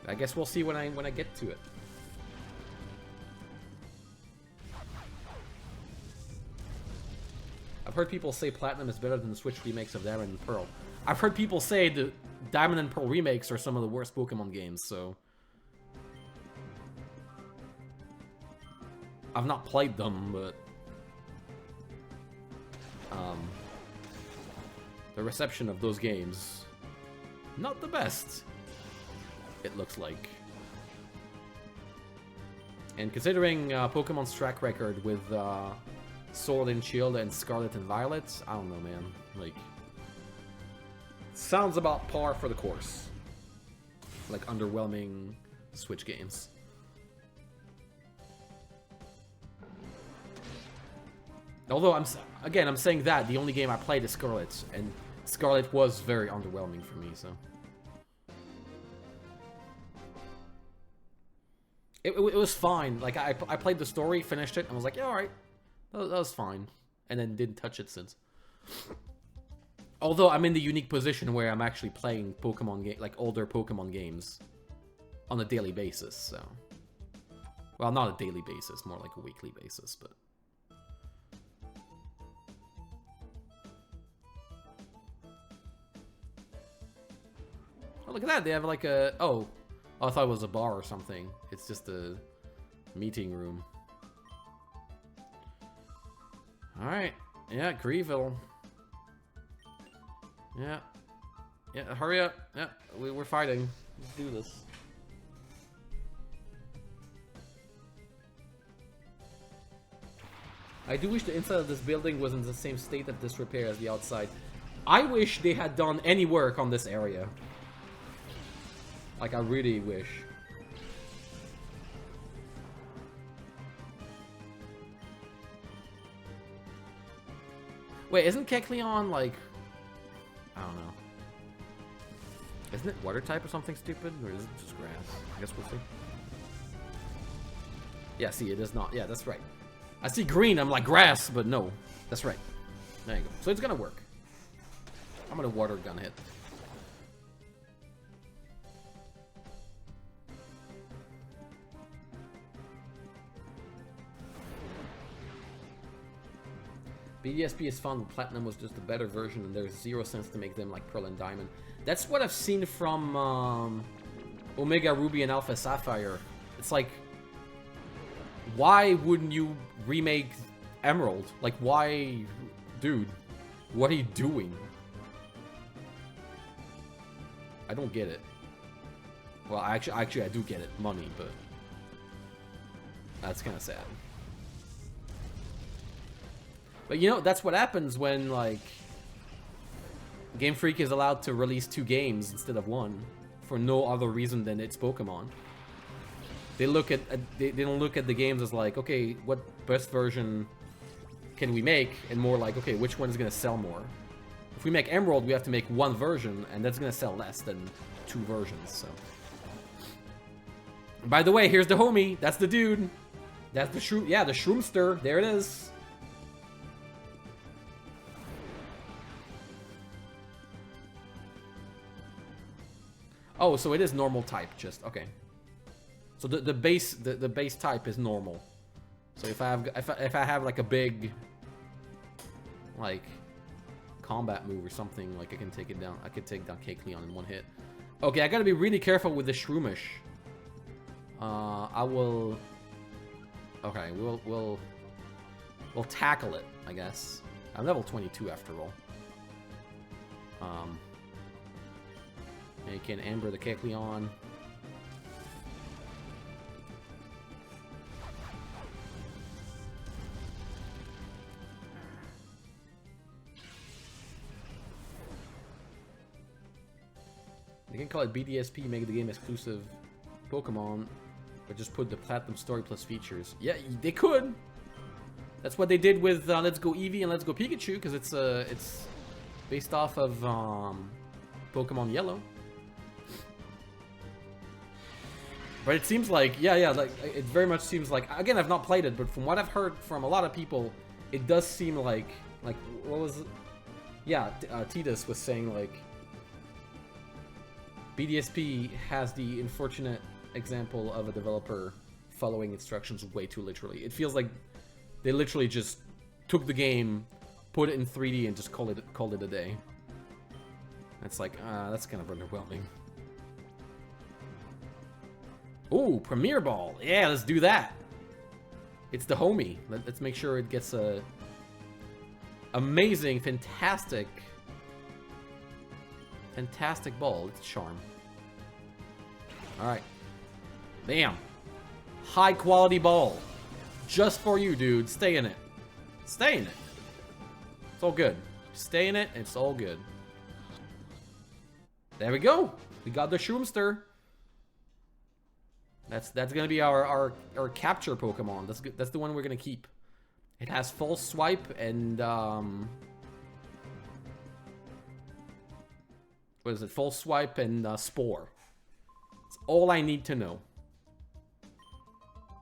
I guess we'll see when I get to it. I've heard people say Platinum is better than the Switch remakes of Diamond and Pearl. I've heard people say the Diamond and Pearl remakes are some of the worst Pokemon games, so... I've not played them, but... the reception of those games... not the best, it looks like. And considering Pokemon's track record with Sword and Shield and Scarlet and Violet, I don't know, man. Like, sounds about par for the course. Like underwhelming Switch games. Although I'm saying that the only game I played is Scarlet, and Scarlet was very underwhelming for me. So it was fine. Like I played the story, finished it, and was like, yeah, all right. That was fine, and then didn't touch it since. Although I'm in the unique position where I'm actually playing Pokemon like older Pokemon games on a daily basis. So, well, not a daily basis, more like a weekly basis. But oh, look at that! They have like a oh, I thought it was a bar or something. It's just a meeting room. Alright, yeah, Grieville. Yeah, hurry up. Yeah, we're fighting. Let's do this. I do wish the inside of this building was in the same state of disrepair as the outside. I wish they had done any work on this area. Like, I really wish. Wait, isn't Kecleon, like... I don't know. Isn't it water type or something stupid? Or is it just grass? I guess we'll see. Yeah, see, it is not. Yeah, that's right. I see green, I'm like, grass, but no. That's right. There you go. So it's gonna work. I'm gonna water gun hit. BDSP is fun, but Platinum was just a better version, and there's zero sense to make them like Pearl and Diamond. That's what I've seen from Omega Ruby and Alpha Sapphire. It's like, why wouldn't you remake Emerald? Like, why, dude? What are you doing? I don't get it. Well, actually, I do get it, money, but that's kind of sad. But you know, that's what happens when, like, Game Freak is allowed to release 2 games instead of 1 for no other reason than it's Pokemon. They look at they don't look at the games as like, okay, what best version can we make, and more like, okay, which one is gonna sell more? If we make Emerald, we have to make 1 version, and that's gonna sell less than 2 versions. So, by the way, here's the homie. That's the dude. That's the shroom. Yeah, the Shroomster. There it is. Oh, so it is normal type, just okay. So the base type is normal. So if I have like a big like combat move or something, like I can take it down. I could take down Kecleon in 1 hit. Okay, I gotta be really careful with the Shroomish. I will. Okay, we'll tackle it. I guess. I'm level 22 after all. And you can Amber the Kecleon. They can call it BDSP, make the game exclusive Pokemon, or just put the Platinum Story plus features. Yeah, they could. That's what they did with Let's Go Eevee and Let's Go Pikachu, because it's based off of Pokemon Yellow. But it seems like, yeah, like it very much seems like. Again, I've not played it, but from what I've heard from a lot of people, it does seem like what was it? Yeah, Titus was saying like BDSP has the unfortunate example of a developer following instructions way too literally. It feels like they literally just took the game, put it in 3D, and just called it a day. It's like, that's kind of underwhelming. Ooh, Premier Ball. Yeah, let's do that. It's the homie. Let's make sure it gets a amazing, fantastic ball. It's Charm. Alright. Bam. High quality ball. Just for you, dude. Stay in it. Stay in it. It's all good. Stay in it, and it's all good. There we go. We got the Shroomster. That's gonna be our capture Pokemon. That's the one we're gonna keep. It has False Swipe and what is it? False Swipe and Spore. That's all I need to know.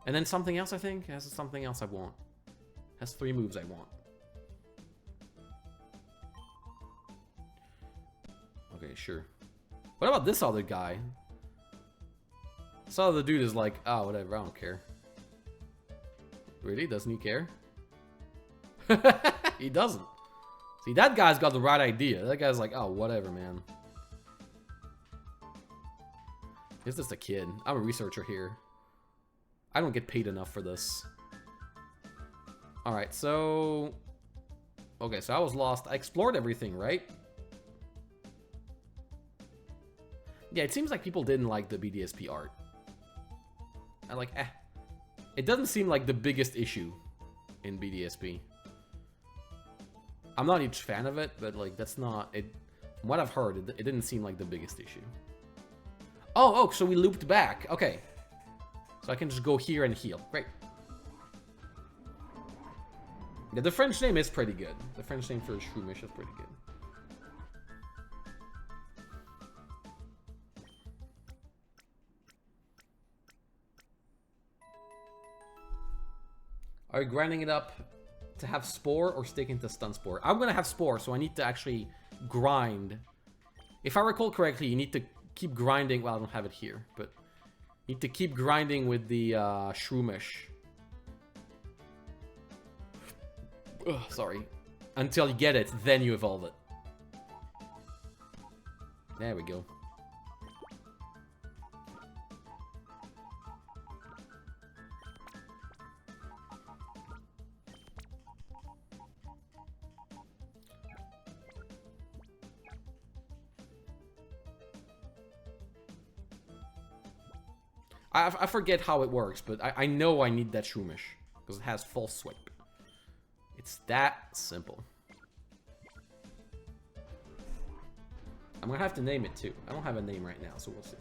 And then something else, I think. It has something else I want. It has 3 moves I want. Okay, sure. What about this other guy? This other dude is like, oh, whatever, I don't care. Really? Doesn't he care? He doesn't. See, that guy's got the right idea. That guy's like, oh, whatever, man. He's just a kid. I'm a researcher here. I don't get paid enough for this. Alright, so... Okay, so I was lost. I explored everything, right? Yeah, it seems like people didn't like the BDSP art. I like, It doesn't seem like the biggest issue in BDSP. I'm not a huge fan of it, but like, that's not... From what I've heard, it didn't seem like the biggest issue. Oh, so we looped back. Okay. So I can just go here and heal. Great. Yeah, the French name is pretty good. The French name for Shroomish is pretty good. Are you grinding it up to have Spore or sticking to Stun Spore? I'm gonna have Spore, so I need to actually grind. If I recall correctly, you need to keep grinding. Well, I don't have it here, but you need to keep grinding with the Shroomish. Ugh, sorry. Until you get it, then you evolve it. There we go. I forget how it works, but I know I need that Shroomish because it has False Swipe. It's that simple. I'm gonna have to name it too. I don't have a name right now, so we'll see.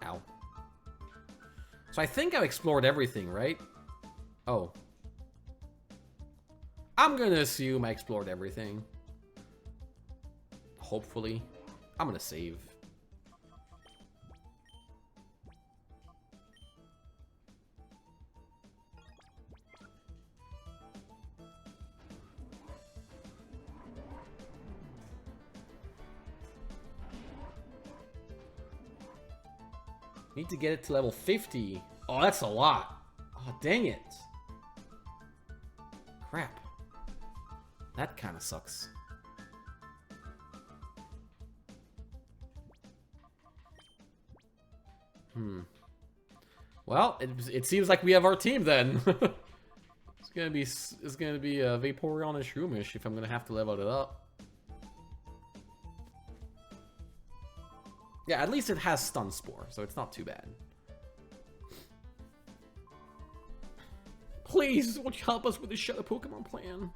Ow. So I think I've explored everything, right? Oh. I'm gonna assume I explored everything. Hopefully. I'm gonna save. Need to get it to level 50. Oh, that's a lot. Oh, dang it. Crap. That kind of sucks. Well, it seems like we have our team then. It's gonna be Vaporeon and Shroomish if I'm gonna have to level it up. Yeah, at least it has Stun Spore, so it's not too bad. Please, won't you help us with the Shadow Pokemon plan?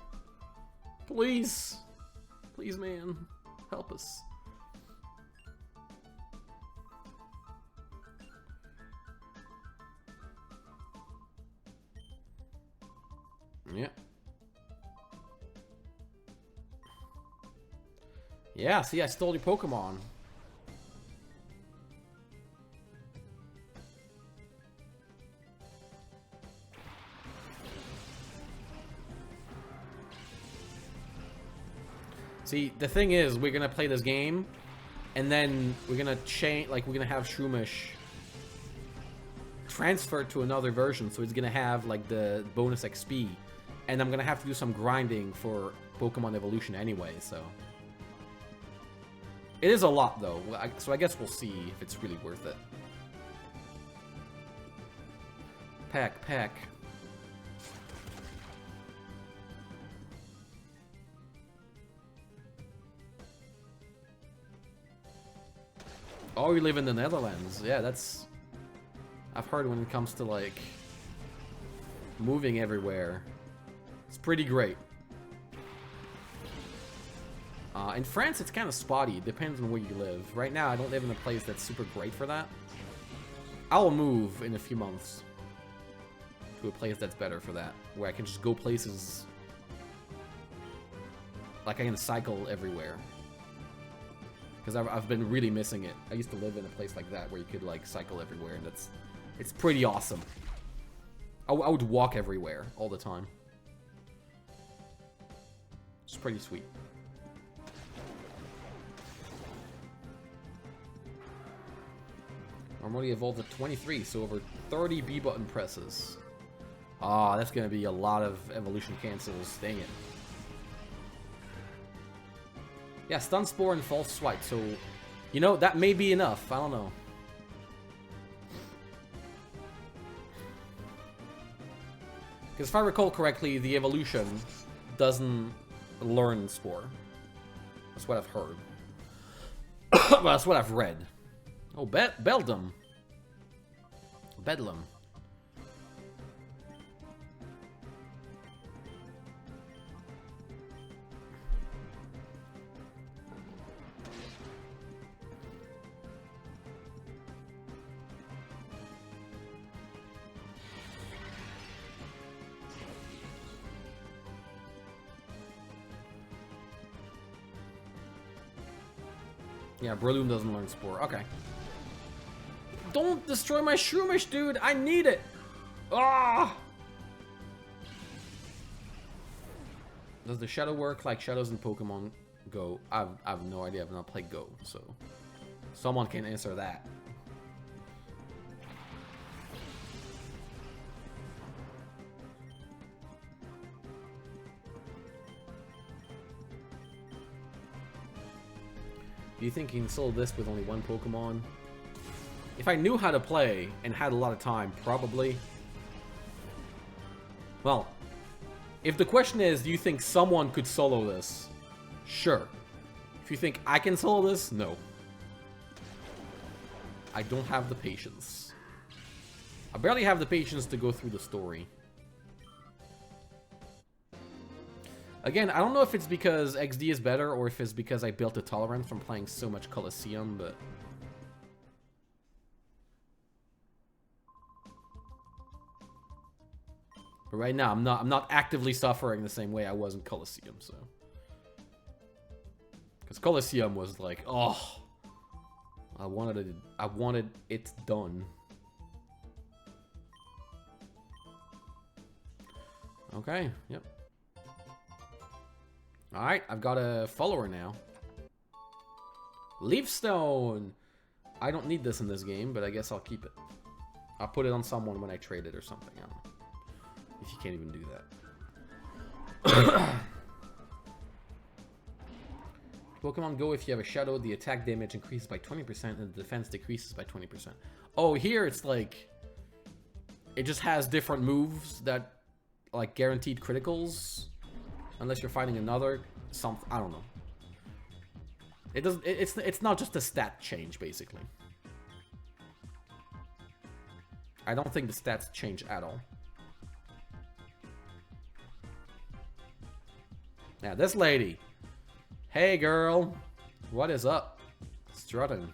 Please. Please, man. Help us. Yeah. Yeah, see, I stole your Pokemon. See, the thing is, we're gonna play this game, and then we're gonna change, like, we're gonna have Shroomish transferred to another version, so it's gonna have, like, the bonus XP, and I'm gonna have to do some grinding for Pokemon Evolution anyway, so... It is a lot, though, so I guess we'll see if it's really worth it. Pack. Oh, you live in the Netherlands. Yeah, that's... I've heard when it comes to, like, moving everywhere, it's pretty great. In France, it's kind of spotty. It depends on where you live. Right now, I don't live in a place that's super great for that. I'll move in a few months to a place that's better for that, where I can just go places... Like, I can cycle everywhere. Because I've been really missing it. I used to live in a place like that where you could, like, cycle everywhere, and it's pretty awesome. I would walk everywhere all the time. It's pretty sweet. I'm already evolved at 23, so over 30 B button presses. Ah, that's gonna be a lot of evolution cancels. Dang it. Yeah, Stun Spore and False Swipe, so... You know, that may be enough. I don't know. Because if I recall correctly, the evolution doesn't learn Spore. That's what I've heard. Well, that's what I've read. Oh, Bedlam. Yeah, Breloom doesn't learn Spore. Okay. Don't destroy my Shroomish, dude! I need it! Ah! Does the Shadow work like Shadows in Pokemon Go? I have no idea. I've not played Go, so... Someone can answer that. Do you think you can solo this with only one Pokemon? If I knew how to play and had a lot of time, probably. Well, if the question is, do you think someone could solo this? Sure. If you think I can solo this, no. I don't have the patience. I barely have the patience to go through the story. Again, I don't know if it's because XD is better or if it's because I built a tolerance from playing so much Colosseum, but... But right now, I'm not actively suffering the same way I was in Colosseum, so... Because Colosseum was like, oh... I wanted it done. Okay, yep. Alright, I've got a follower now. Leafstone! I don't need this in this game, but I guess I'll keep it. I'll put it on someone when I trade it or something. I don't know. If you can't even do that. Pokemon Go, if you have a Shadow, the attack damage increases by 20% and the defense decreases by 20%. Oh, here it's like... It just has different moves that, like, guaranteed criticals. Unless you're fighting another... something. I don't know. It doesn't... It's not just a stat change, basically. I don't think the stats change at all. Now, this lady. Hey, girl. What is up? Strutting.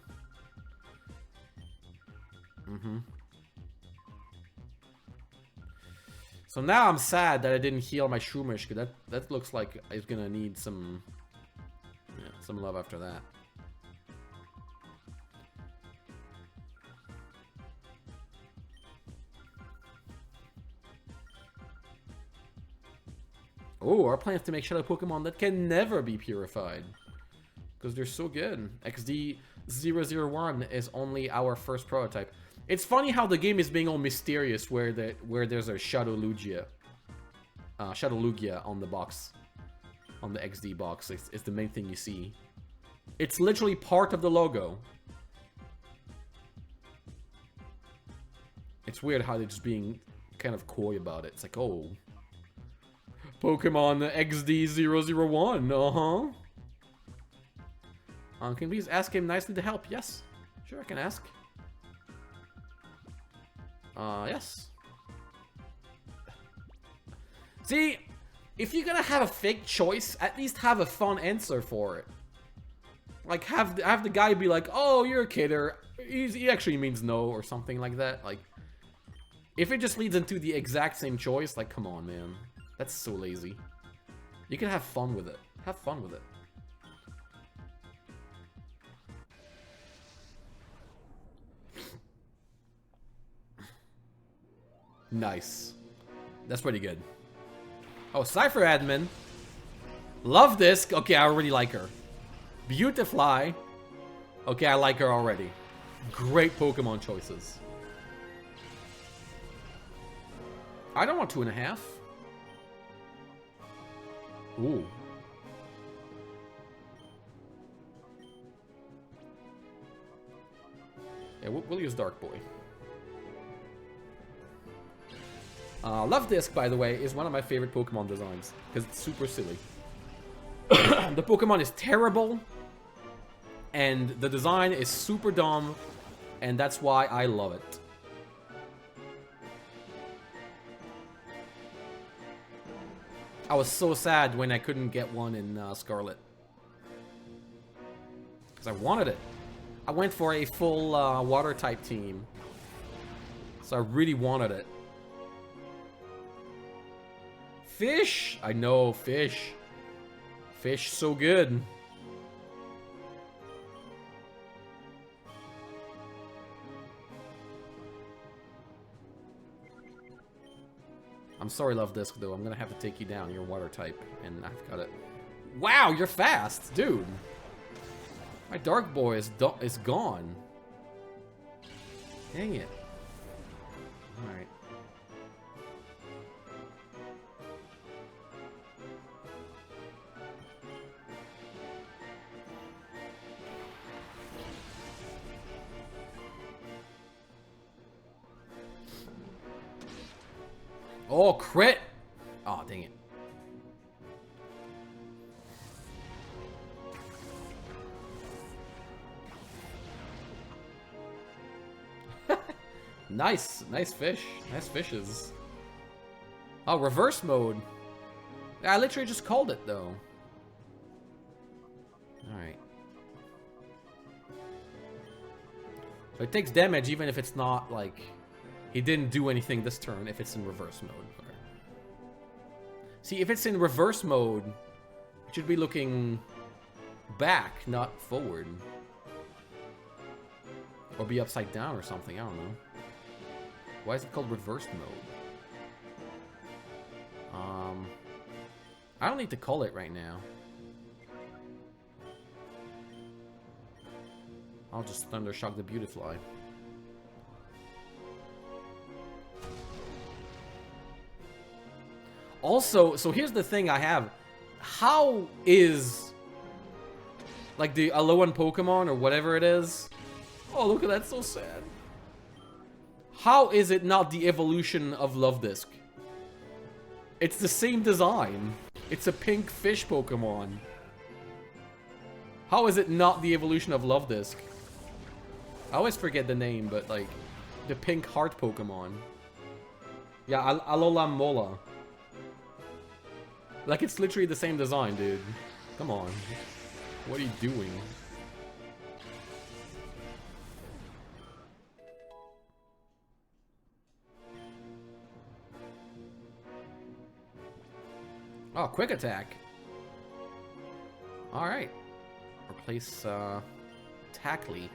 So now I'm sad that I didn't heal my Shroomish, because that looks like it's gonna need some... Yeah, some love after that. Oh, our plan is to make Shadow Pokemon that can never be purified. Because they're so good. XD001 is only our first prototype. It's funny how the game is being all mysterious where there's a Shadow Lugia. Shadow Lugia on the box. On the XD box. It's the main thing you see. It's literally part of the logo. It's weird how they're just being kind of coy about it. It's like, oh... Pokemon XD001, can you please ask him nicely to help? Yes. Sure, I can ask. Yes. See, if you're gonna have a fake choice, at least have a fun answer for it. Like, have the guy be like, oh, you're a kidder. He actually means no, or something like that. Like, if it just leads into the exact same choice, like, come on, man. That's so lazy. You can have fun with it. Have fun with it. Nice. That's pretty good. Oh, Cypher Admin. Love this. Okay, I already like her. Beautifly. Okay, I like her already. Great Pokemon choices. I don't want 2.5. Ooh. Yeah, we'll use Dark Boy. Love Disc, by the way, is one of my favorite Pokemon designs. Because it's super silly. The Pokemon is terrible. And the design is super dumb. And that's why I love it. I was so sad when I couldn't get one in Scarlet. Because I wanted it. I went for a full water type team. So I really wanted it. Fish! I know, fish. Fish so good. I'm sorry, Love Disc, though. I'm gonna have to take you down. You're water type, and I've got it. Wow, you're fast, dude. My Dark Boy is gone. Dang it. Alright. Oh, crit! Oh, dang it. Nice. Nice fish. Nice fishes. Oh, reverse mode. I literally just called it, though. Alright. So it takes damage even if it's not, like... He didn't do anything this turn if it's in reverse mode. Okay. See, if it's in reverse mode, it should be looking back, not forward. Or be upside down or something, I don't know. Why is it called reverse mode? I don't need to call it right now. I'll just Thunder Shock the Beautifly. Also, so here's the thing I have. How is Like the Alolan Pokemon or whatever it is. Oh, look at that, so sad. How is it not the evolution of Love-Disc? It's the same design. It's a pink fish Pokemon. How is it not the evolution of Love-Disc? I always forget the name, but like, the pink heart Pokemon. Yeah, Alolan Mola. Like, it's literally the same design, dude. Come on. What are you doing? Oh, quick attack. Alright. Replace, Tackley.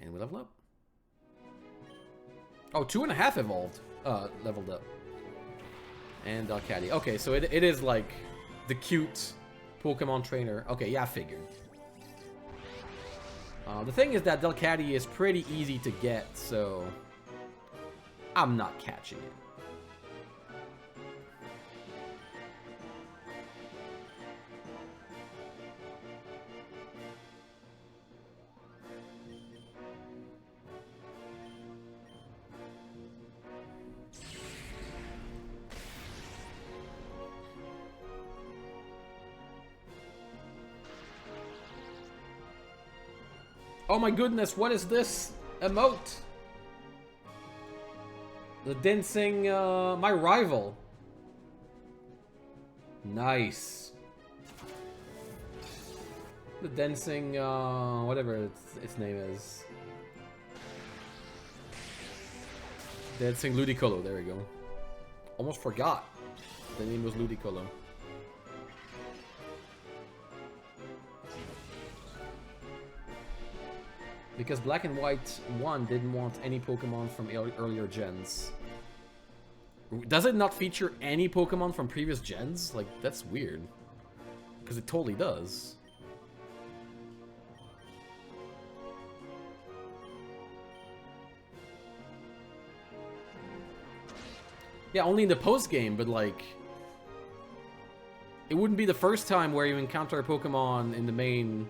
And we level up. Oh, 2.5 evolved. Leveled up. And Delcatty. Okay, so it is like the cute Pokemon trainer. Okay, yeah, I figured. The thing is that Delcatty is pretty easy to get, so I'm not catching it. Oh my goodness, what is this emote? The dancing, my rival. Nice. The dancing, whatever its name is. Dancing Ludicolo, there we go. Almost forgot the name was Ludicolo. Because Black and White 1 didn't want any Pokemon from earlier gens. Does it not feature any Pokemon from previous gens? Like, that's weird. Because it totally does. Yeah, only in the post-game, but like... It wouldn't be the first time where you encounter a Pokemon in the main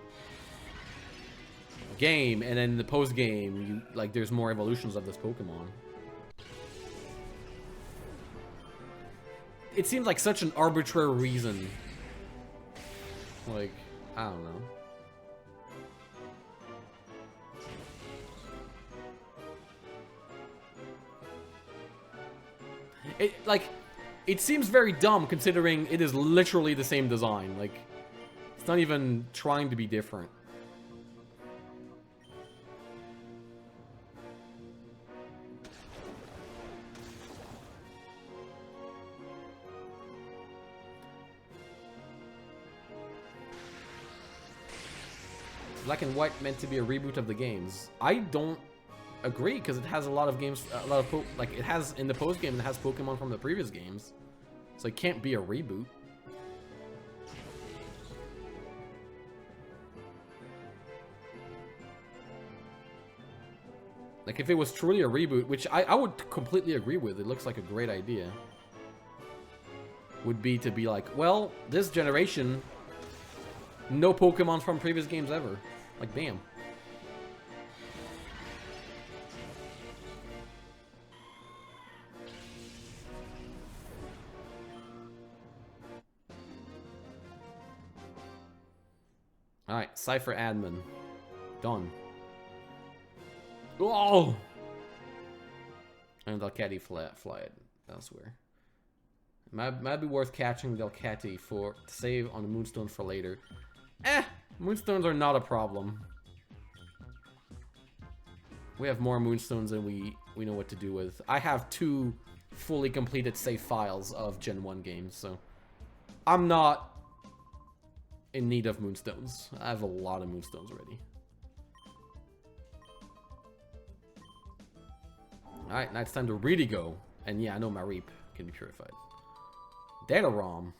game, and then in the post-game, you like there's more evolutions of this Pokemon. It seems like such an arbitrary reason. Like, I don't know. It seems very dumb considering it is literally the same design. Like, it's not even trying to be different. Black and White meant to be a reboot of the games. I don't agree because it has a lot of games, like it has in the post game. It has Pokemon from the previous games, so it can't be a reboot. Like if it was truly a reboot, which I would completely agree with. It looks like a great idea. Would be to be like, well, this generation, no Pokemon from previous games ever. Like, damn. Alright, Cypher Admin. Done. Oh! And Delcatty fly it elsewhere. Might be worth catching Delcatty to save on the Moonstone for later. Moonstones are not a problem. We have more Moonstones than we know what to do with. I have 2 fully completed save files of Gen 1 games, so I'm not in need of Moonstones. I have a lot of Moonstones already. Alright, now it's time to really go. And yeah, I know my Reap can be purified. Data ROM.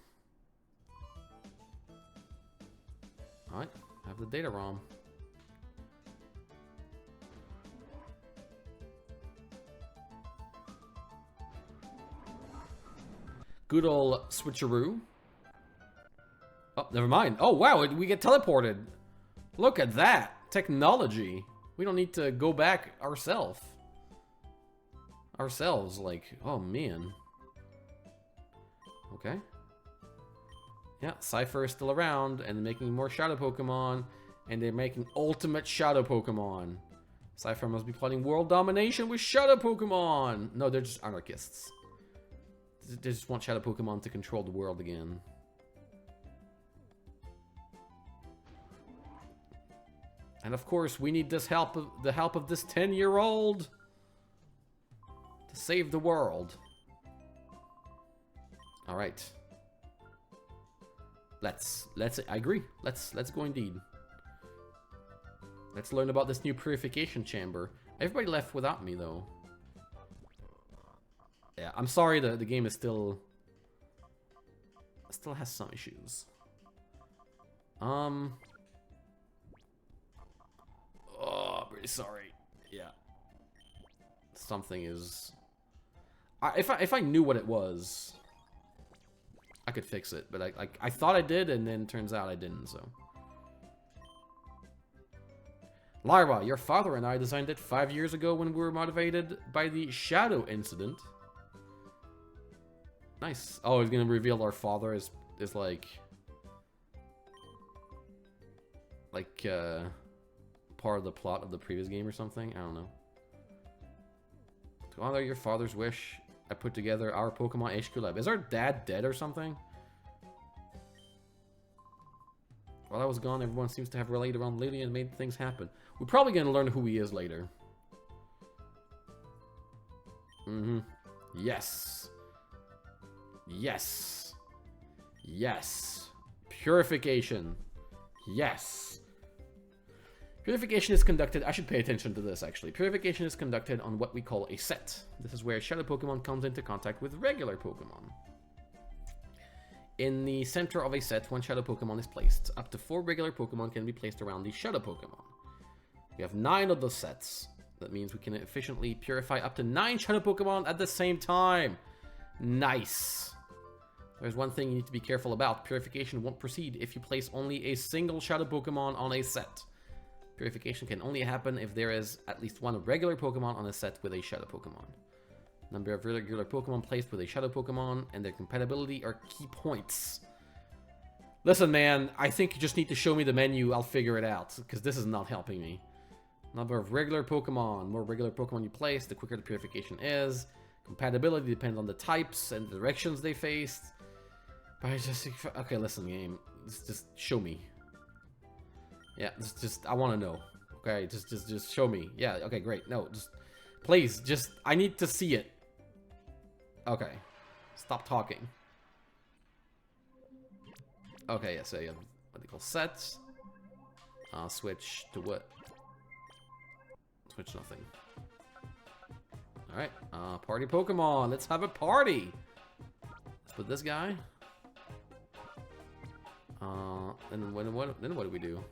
Alright, I have the data ROM. Good old switcheroo. Oh, never mind. Oh, wow, we get teleported. Look at that. Technology. We don't need to go back ourselves. Like, oh, man. Okay. Yeah, Cypher is still around, and making more Shadow Pokemon, and they're making ultimate Shadow Pokemon. Cypher must be plotting world domination with Shadow Pokemon! No, they're just anarchists. They just want Shadow Pokemon to control the world again. And of course, we need this the help of this 10-year-old to save the world. All right. I agree. Let's go indeed. Let's learn about this new purification chamber. Everybody left without me though. Yeah, I'm sorry the game is still has some issues. Oh, I'm really sorry. Yeah. Something is if I knew what it was, I could fix it, but I thought I did, and then turns out I didn't, so. Lyra, your father and I designed it 5 years ago when we were motivated by the Shadow incident. Nice. Oh, he's gonna reveal our father is like part of the plot of the previous game or something. I don't know. To honor your father's wish, I put together our Pokemon HQ lab. Is our dad dead or something? While I was gone, everyone seems to have rallied around Lily and made things happen. We're probably gonna learn who he is later. Yes. Yes. Yes. Purification. Yes. Purification is conducted, I should pay attention to this actually. Purification is conducted on what we call a set. This is where Shadow Pokemon comes into contact with regular Pokemon. In the center of a set, one Shadow Pokemon is placed. Up to 4 regular Pokemon can be placed around the Shadow Pokemon. We have 9 of those sets. That means we can efficiently purify up to 9 Shadow Pokemon at the same time. Nice. There's one thing you need to be careful about. Purification won't proceed if you place only a single Shadow Pokemon on a set. Purification can only happen if there is at least 1 regular Pokemon on a set with a Shadow Pokemon. Number of regular Pokemon placed with a Shadow Pokemon and their compatibility are key points. Listen, man, I think you just need to show me the menu. I'll figure it out, because this is not helping me. Number of regular Pokemon. More regular Pokemon you place, the quicker the purification is. Compatibility depends on the types and the directions they faced. But I just... Okay, listen, game. Just show me. Yeah, just I want to know. Okay, just show me. Yeah, okay, great. No, just... Please, just... I need to see it. Okay. Stop talking. Okay, yeah, so you have what they call sets. Switch to what? Switch nothing. Alright, party Pokemon. Let's have a party. Let's put this guy. And then what do we do?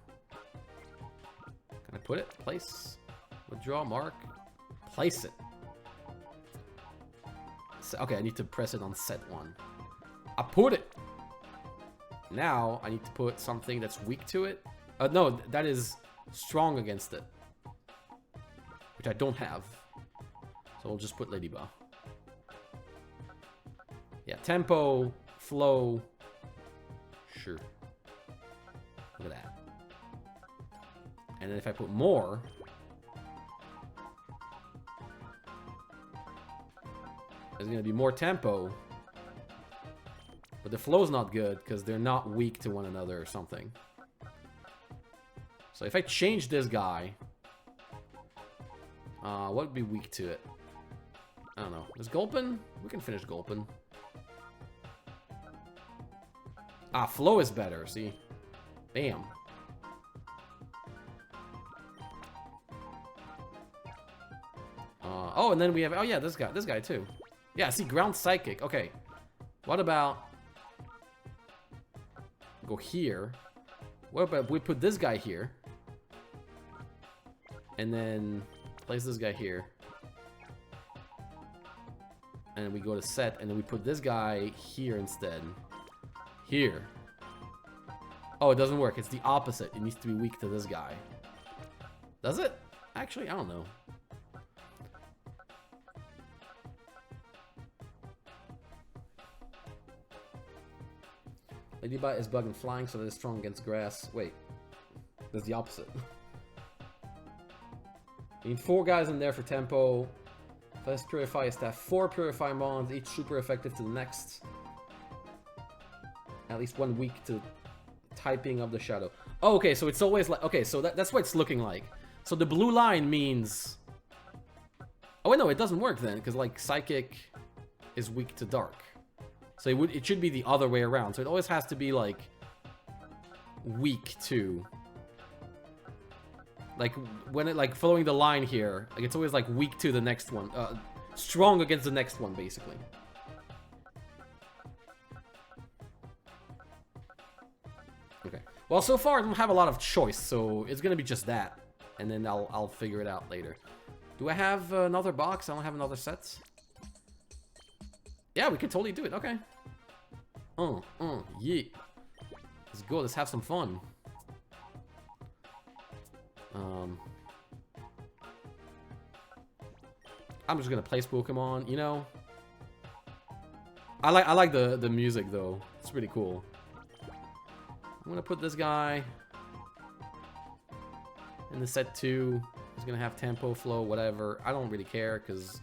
Can I put it? Place. Withdraw, mark. Place it. So, okay, I need to press it on set 1. I put it. Now I need to put something that's weak to it. No, that is strong against it, which I don't have. So we'll just put Ladybug. Yeah, tempo, flow. Sure. Look at that. And then if I put more, there's gonna be more tempo. But the flow's not good because they're not weak to one another or something. So if I change this guy, what would be weak to it? I don't know. Is Gulpin? We can finish Gulpin. Ah, flow is better, see? Bam. Oh, and then we have... Oh, yeah, this guy too. Yeah, see, Ground Psychic. Okay. What about... Go here. What about we put this guy here? And then place this guy here. And we go to set, and then we put this guy here instead. Here. Oh, it doesn't work. It's the opposite. It needs to be weak to this guy. Does it? Actually, I don't know. Ladybite is bug and flying, so that is strong against grass. Wait. That's the opposite. You need 4 guys in there for tempo. First purify is to have 4 purify mons, each super effective to the next. At least 1 week to typing of the shadow. Oh, okay, so it's always like... Okay, so that's what it's looking like. So the blue line means... Oh, wait, no, it doesn't work then, because, like, Psychic is weak to Dark. So it should be the other way around. So it always has to be, like, weak to... Like, when it, like, following the line here, like, it's always, like, weak to the next one. Strong against the next one, basically. Okay. Well, so far, I don't have a lot of choice, so it's gonna be just that. And then I'll figure it out later. Do I have another box? I don't have another set. Yeah, we could totally do it. Okay. Yeah. Let's go. Let's have some fun. I'm just gonna place Pokemon, you know. I like the music though. It's pretty cool. I'm gonna put this guy in the set 2. He's gonna have tempo, flow, whatever. I don't really care because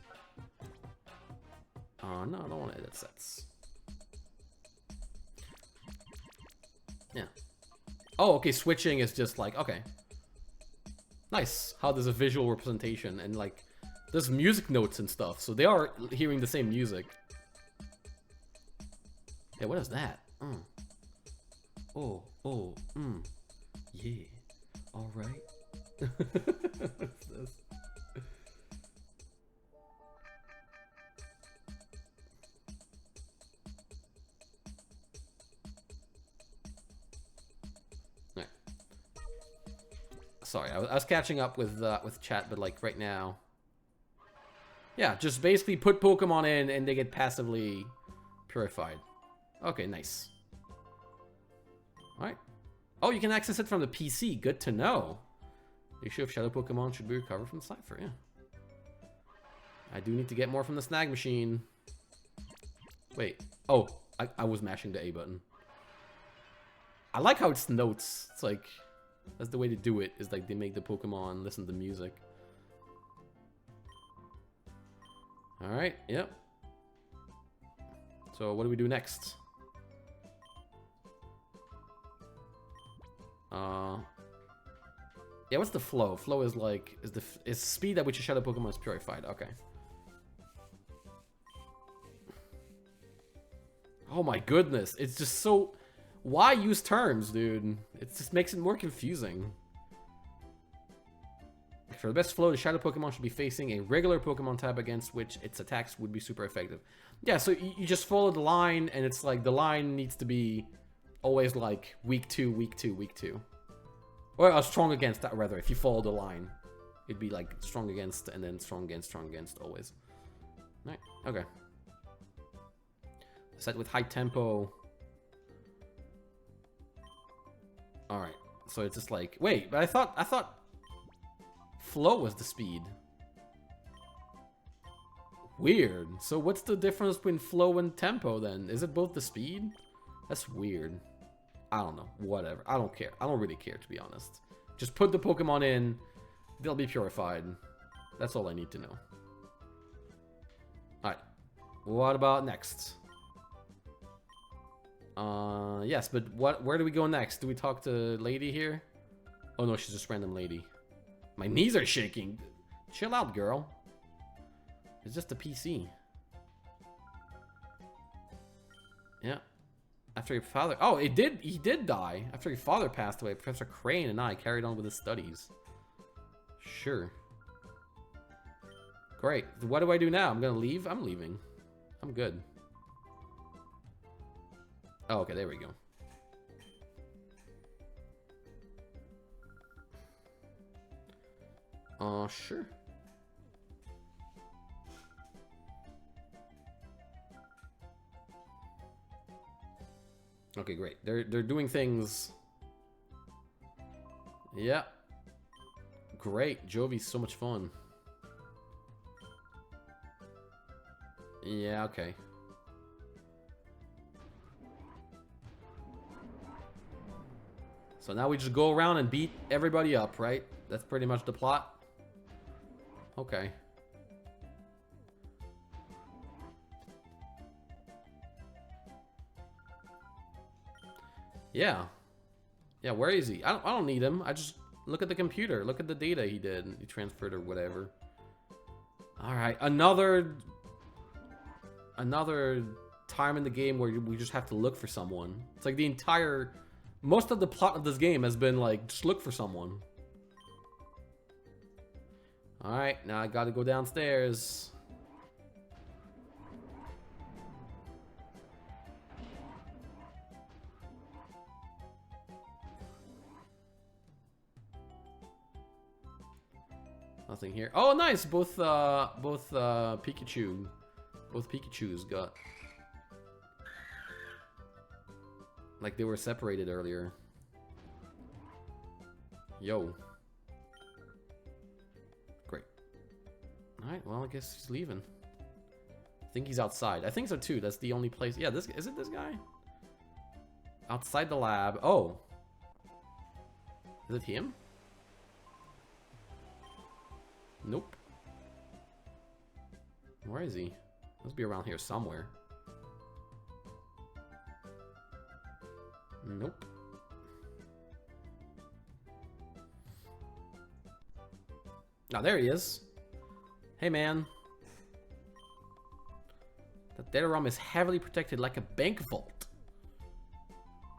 no, I don't want to edit sets. Yeah. Oh, okay, switching is just like, okay. Nice. How there's a visual representation and like there's music notes and stuff, so they are hearing the same music. Yeah, what is that? Yeah. All right. What's this? Right. Sorry, I was catching up with chat, but like right now. Yeah, just basically put Pokemon in and they get passively purified. Okay, nice. Alright. Oh, you can access it from the PC. Good to know. The issue of Shadow Pokemon should be recovered from the Cypher, yeah. I do need to get more from the snag machine. Wait. Oh, I was mashing the A button. I like how it's notes. It's like, that's the way to do it, is like they make the Pokemon listen to music. Alright, yep. So what do we do next? Yeah, what's the flow? Flow is like, is speed at which a shadow Pokemon is purified. Okay. Oh my goodness, it's just so... Why use terms, dude? It just makes it more confusing. For the best flow, the shadow Pokemon should be facing a regular Pokemon type against which its attacks would be super effective. Yeah, so you just follow the line, and it's like the line needs to be always like weak 2, weak 2, weak 2. Or strong against that, rather. If you follow the line, it'd be like strong against, and then strong against, always. Right, okay. Set with high tempo. Alright, so it's just like... Wait, but I thought... Flow was the speed. Weird. So what's the difference between flow and tempo then? Is it both the speed? That's weird. I don't know. Whatever. I don't care. I don't really care, to be honest. Just put the Pokemon in. They'll be purified. That's all I need to know. Alright. What about next? Yes, but where do we go next? Do we talk to Lady here? Oh no, she's just random lady. My knees are shaking. Chill out, girl. It's just a PC. Yeah. After your father... Oh, he did die. After your father passed away, Professor Crane and I carried on with his studies. Sure. Great. What do I do now? I'm gonna leave? I'm leaving. I'm good. Oh, okay, there we go. Sure. Okay, great. They're doing things. Yeah. Great. Jovi's so much fun. Yeah, okay. So now we just go around and beat everybody up, right? That's pretty much the plot. Okay. Yeah. Yeah, where is he? I don't need him. I just look at the computer. Look at the data he did. He transferred or whatever. Alright, another time in the game where we just have to look for someone. It's like the entire... Most of the plot of this game has been like, just look for someone. Alright, now I gotta go downstairs. Nothing here. Oh, nice! Both Pikachu. Both Pikachus got... Like they were separated earlier. Yo. Great. Alright, well, I guess he's leaving. I think he's outside. I think so too. That's the only place. Yeah, this is it this guy? Outside the lab. Oh. Is it him? Nope. Where is he? Must be around here somewhere. Nope. Oh, there he is. Hey, man. That data ROM is heavily protected like a bank vault.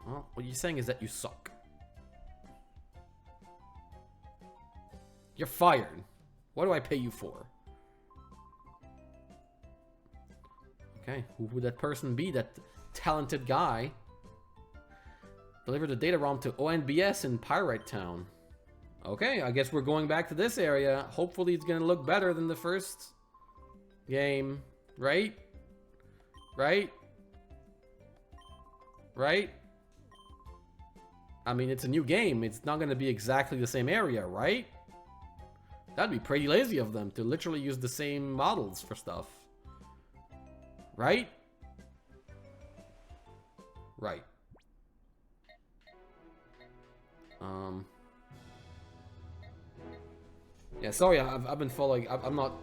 Well, what you're saying is that you suck. You're fired. What do I pay you for? Okay, who would that person be? That talented guy? Deliver the data ROM to ONBS in Pyrite Town. Okay, I guess we're going back to this area. Hopefully it's gonna look better than the first game. Right? Right? Right? I mean, it's a new game. It's not gonna be exactly the same area, right? That'd be pretty lazy of them to literally use the same models for stuff. Right? Right. Yeah, sorry, I've been following. I'm not.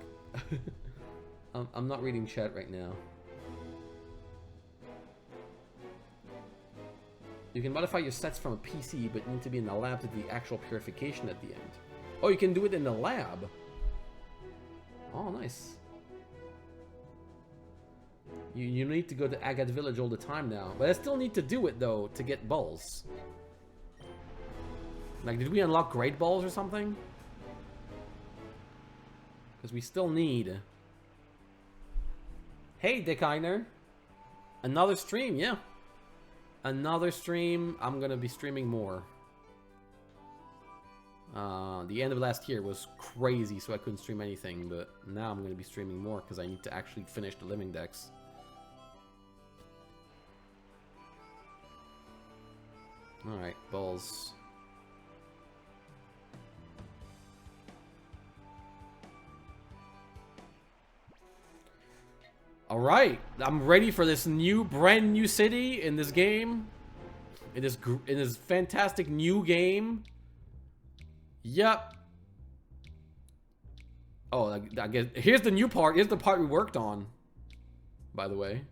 I'm not reading chat right now. You can modify your sets from a PC, but need to be in the lab to do the actual purification at the end. Oh, you can do it in the lab. Oh, nice. You need to go to Agat Village all the time now, but I still need to do it though to get balls. Like, did we unlock great balls or something? Because we still need... Hey, Dick Einer. Another stream, yeah. Another stream. I'm gonna be streaming more. The end of last year was crazy, so I couldn't stream anything, but now I'm gonna be streaming more because I need to actually finish the living decks. Alright, balls. Alright, I'm ready for this brand new city in this game. In this fantastic new game. Yep. Oh, I guess here's the new part. Here's the part we worked on. By the way,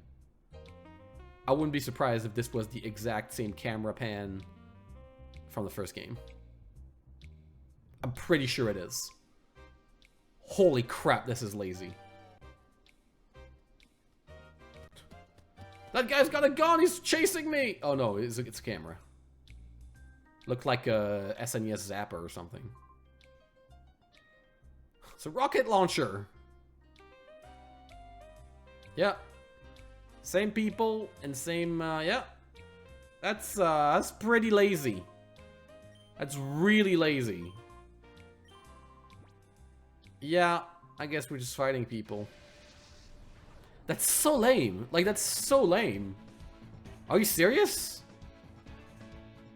I wouldn't be surprised if this was the exact same camera pan from the first game. I'm pretty sure it is. Holy crap, this is lazy. That guy's got a gun. He's chasing me. Oh no, it's a camera. Looked like a SNES zapper or something. It's a rocket launcher. Yeah. Same people and same, yeah. That's pretty lazy. That's really lazy. Yeah, I guess we're just fighting people. That's so lame. Like, that's so lame. Are you serious?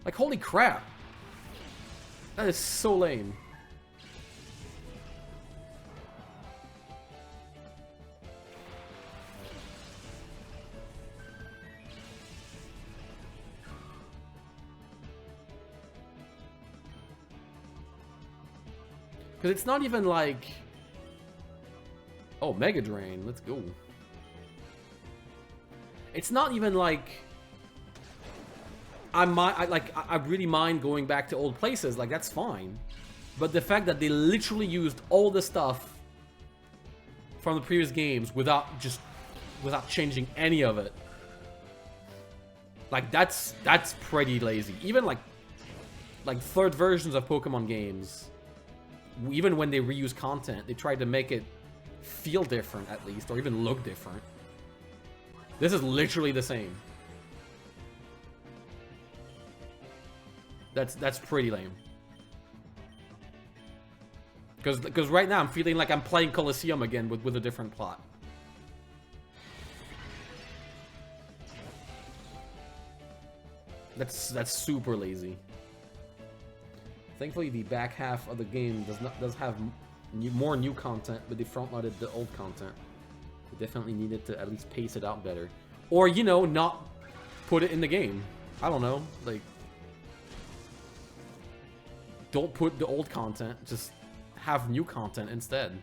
Like, holy crap. That is so lame. Because it's not even like... Oh, Mega Drain. Let's go. It's not even like... I really mind going back to old places. Like, that's fine. But the fact that they literally used all the stuff from the previous games without changing any of it. Like, that's pretty lazy. Even like third versions of Pokemon games, even when they reuse content, they try to make it feel different at least, or even look different. This is literally the same. That's pretty lame. Because right now I'm feeling like I'm playing Colosseum again with a different plot. That's super lazy. Thankfully, the back half of the game does have more new content, but they front-loaded the old content. They definitely needed to at least pace it out better, or you know, not put it in the game. I don't know, like, don't put the old content. Just have new content instead.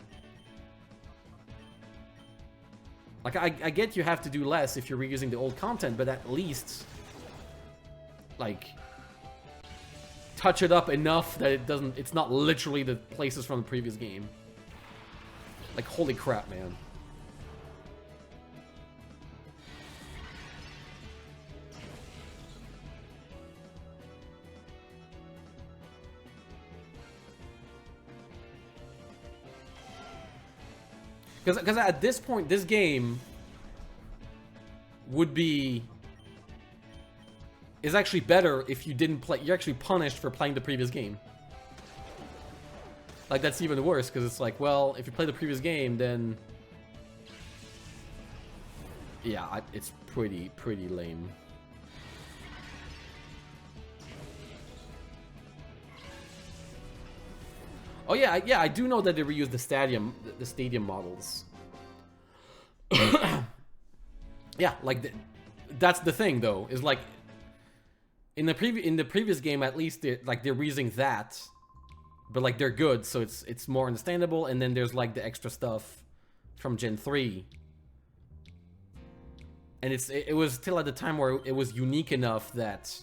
Like, I get you have to do less if you're reusing the old content, but at least, like, touch it up enough that it's not literally the places from the previous game. Like, holy crap, man. Because at this point, this game is actually better if you didn't play. You're actually punished for playing the previous game. Like, that's even worse, because it's like, well, if you play the previous game, then yeah, it's pretty lame. Oh yeah, I do know that they reused the stadium models. Yeah, like that's the thing though, is like in the previous game at least they're reusing that, but like they're good, so it's more understandable. And then there's like the extra stuff from Gen 3, and it was still at the time where it was unique enough that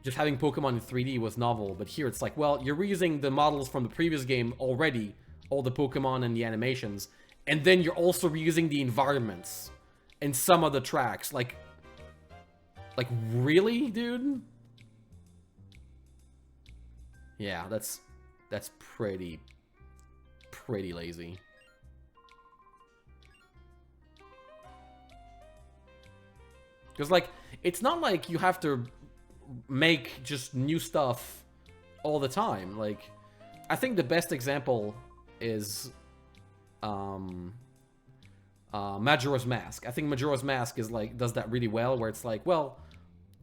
just having Pokemon in 3D was novel. But here it's like, well, you're reusing the models from the previous game already, all the Pokemon and the animations, and then you're also reusing the environments and some of the tracks. Like really, dude? Yeah, that's pretty lazy. Because like, it's not like you have to make just new stuff all the time. Like, I think the best example is Majora's Mask. I think Majora's Mask is like, does that really well, where it's like, well,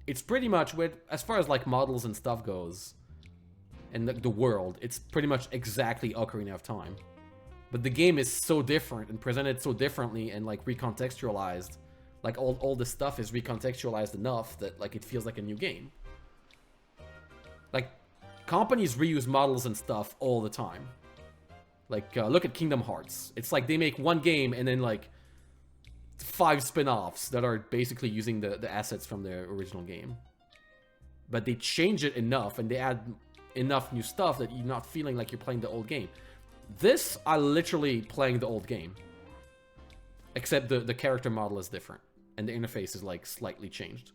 it's pretty much with, as far as like models and stuff goes, and the world, it's pretty much exactly Ocarina of Time. But the game is so different and presented so differently and like recontextualized. Like all the stuff is recontextualized enough that like it feels like a new game. Like, companies reuse models and stuff all the time. Like, look at Kingdom Hearts. It's like they make one game and then like 5 spin-offs that are basically using the assets from the original game. But they change it enough and they add enough new stuff that you're not feeling like you're playing the old game. This, I literally playing the old game. Except the character model is different. And the interface is like slightly changed.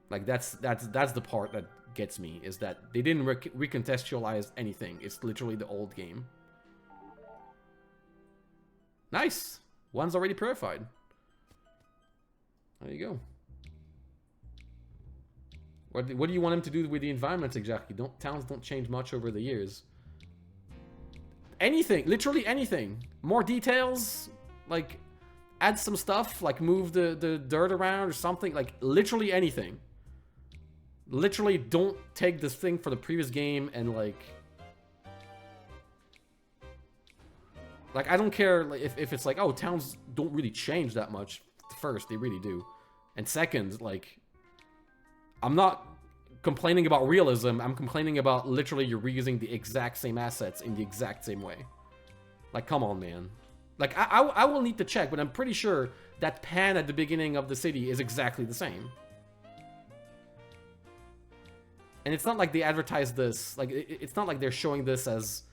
Like, that's the part that gets me, is that they didn't recontextualize anything. It's literally the old game. Nice! One's already purified. There you go. What do you want him to do with the environments exactly? Towns don't change much over the years. Anything, literally anything. More details, like add some stuff, like move the dirt around or something, like literally anything. Literally don't take this thing for the previous game and like I don't care like, if it's like, oh, towns don't really change that much. First, they really do. And second, like, I'm not complaining about realism. I'm complaining about literally you're reusing the exact same assets in the exact same way. Like, come on, man. Like, I will need to check, but I'm pretty sure that pan at the beginning of the city is exactly the same. And it's not like they advertise this, like, it's not like they're showing this as,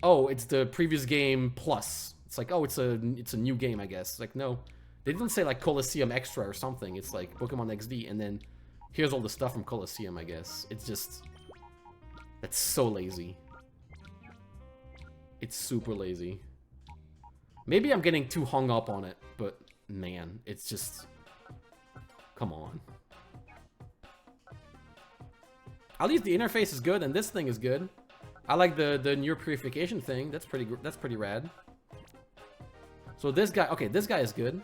oh, it's the previous game plus. It's like, oh, it's a new game, I guess. Like, no. They didn't say, like, Colosseum Extra or something. It's like Pokemon XD, and then here's all the stuff from Colosseum, I guess. It's just... That's so lazy. It's super lazy. Maybe I'm getting too hung up on it, but, man, it's just... Come on. At least the interface is good, and this thing is good. I like the near purification thing. That's pretty rad. So this guy, okay, this guy is good.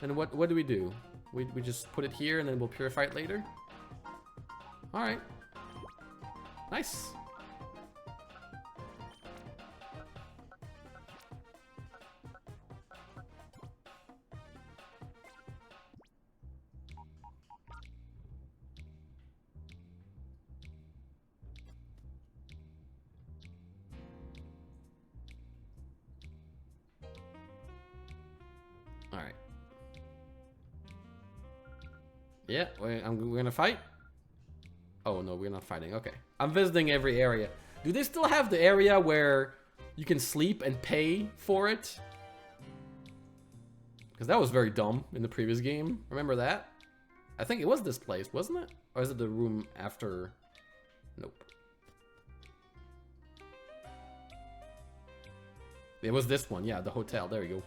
And what do? We just put it here and then we'll purify it later. All right. Nice. All right. Yeah, we're gonna fight? Oh, no, we're not fighting. Okay. I'm visiting every area. Do they still have the area where you can sleep and pay for it? Because that was very dumb in the previous game. Remember that? I think it was this place, wasn't it? Or is it the room after? Nope. It was this one, yeah, the hotel. There you go.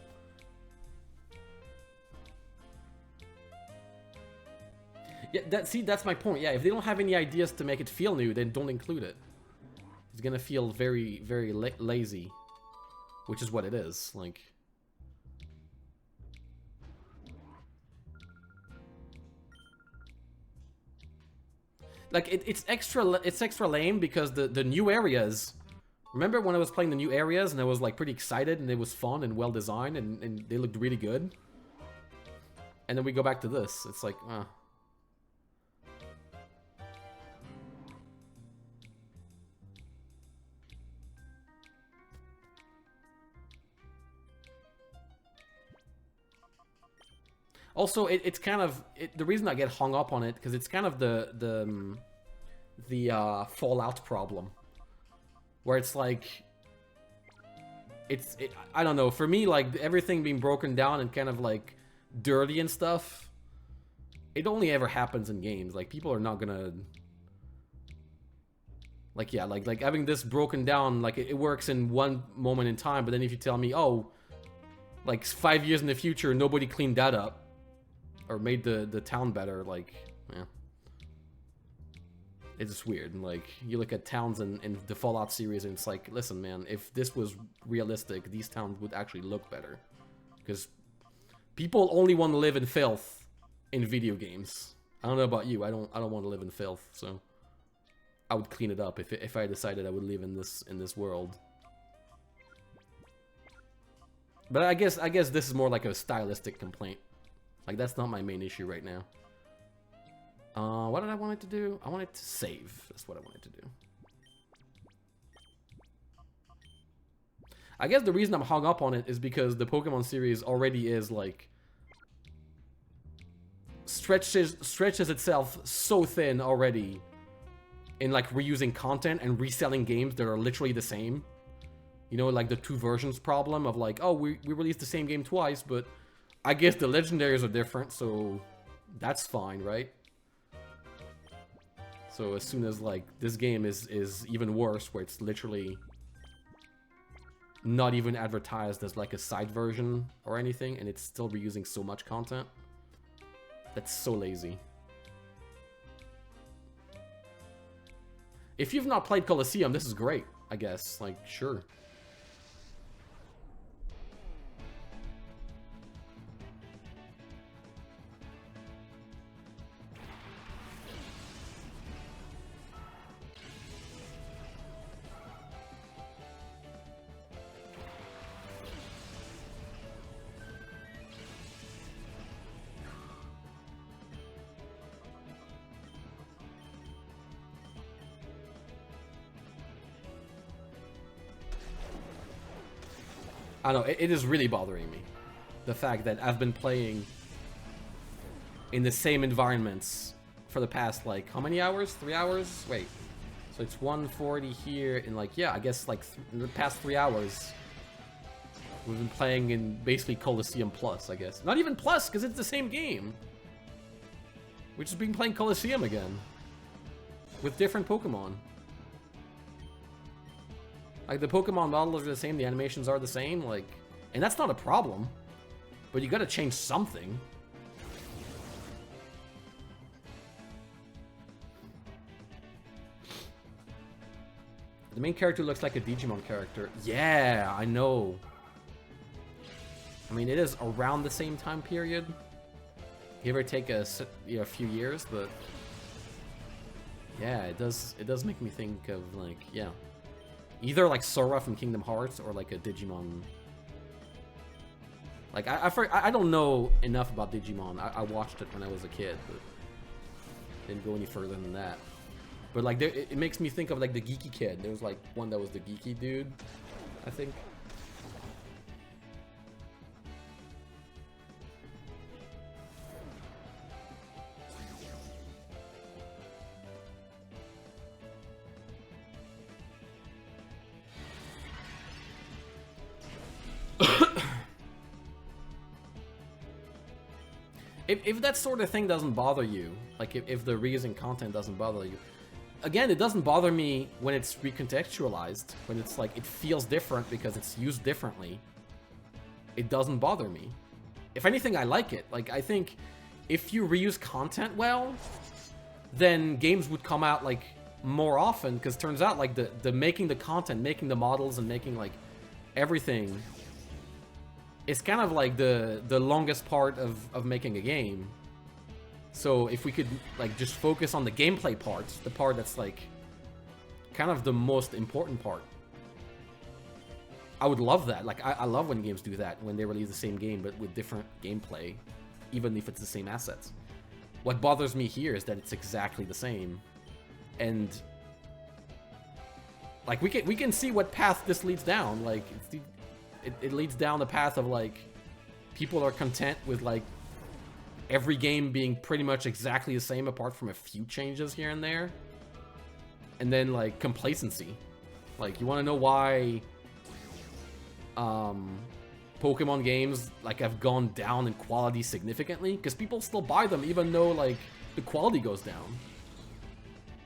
Yeah, see, that's my point. Yeah, if they don't have any ideas to make it feel new, then don't include it. It's gonna feel very, very lazy. Which is what it is, like... Like, it's extra lame because the new areas... Remember when I was playing the new areas and I was, like, pretty excited and it was fun and well-designed and they looked really good? And then we go back to this. It's like, Also, it's kind of... the reason I get hung up on it, because it's kind of the Fallout problem. Where it's like... I don't know, for me, like, everything being broken down and kind of, like, dirty and stuff, it only ever happens in games. Like, people are not gonna... Like, yeah, like having this broken down, like, it works in one moment in time, but then if you tell me, oh, like, 5 years in the future, nobody cleaned that up, or made the town better, like, yeah. It's just weird. And, like, you look at towns in the Fallout series and it's like, listen, man, if this was realistic, these towns would actually look better. Because people only want to live in filth in video games. I don't know about you, I don't want to live in filth, so I would clean it up if I decided I would live in this world. But I guess this is more like a stylistic complaint. Like, that's not my main issue right now. What did I want it to do? I wanted to save. That's what I wanted to do. I guess the reason I'm hung up on it is because the Pokemon series already is, like... stretches itself so thin already in, like, reusing content and reselling games that are literally the same. You know, like the two versions problem of, like, oh, we released the same game twice, but... I guess the legendaries are different, so that's fine, right? So as soon as, like, this game is even worse, where it's literally not even advertised as, like, a side version or anything, and it's still reusing so much content, that's so lazy. If you've not played Colosseum, this is great, I guess. Like, sure. I don't know, it is really bothering me. The fact that I've been playing in the same environments for the past, like, how many hours? 3 hours? Wait. So it's 140 here, and, like, yeah, I guess, like, in the past 3 hours, we've been playing in basically Colosseum Plus, I guess. Not even Plus, because it's the same game. We've just been playing Colosseum again. With different Pokemon. Like, the Pokemon models are the same, the animations are the same, like... And that's not a problem. But you gotta change something. The main character looks like a Digimon character. Yeah, I know. I mean, it is around the same time period. Give or take a few years, but... Yeah, it does make me think of, like, yeah. Either, like, Sora from Kingdom Hearts, or, like, a Digimon... Like, I don't know enough about Digimon. I watched it when I was a kid, but... Didn't go any further than that. But, like, it makes me think of, like, the geeky kid. There was, like, one that was the geeky dude, I think. If that sort of thing doesn't bother you, like if the reusing content doesn't bother you, again, it doesn't bother me when it's recontextualized, when it's like, it feels different because it's used differently. It doesn't bother me. If anything, I like it. Like, I think if you reuse content well, then games would come out, like, more often, because turns out, like, the making the content, making the models, and making, like, everything... It's kind of like the longest part of making a game. So if we could, like, just focus on the gameplay parts, the part that's, like, kind of the most important part. I would love that. Like, I love when games do that, when they release the same game but with different gameplay, even if it's the same assets. What bothers me here is that it's exactly the same. And, like, we can see what path this leads down. Like, it leads down the path of, like, people are content with, like, every game being pretty much exactly the same apart from a few changes here and there. And then, like, complacency. Like, you want to know why Pokemon games, like, have gone down in quality significantly? Because people still buy them even though, like, the quality goes down.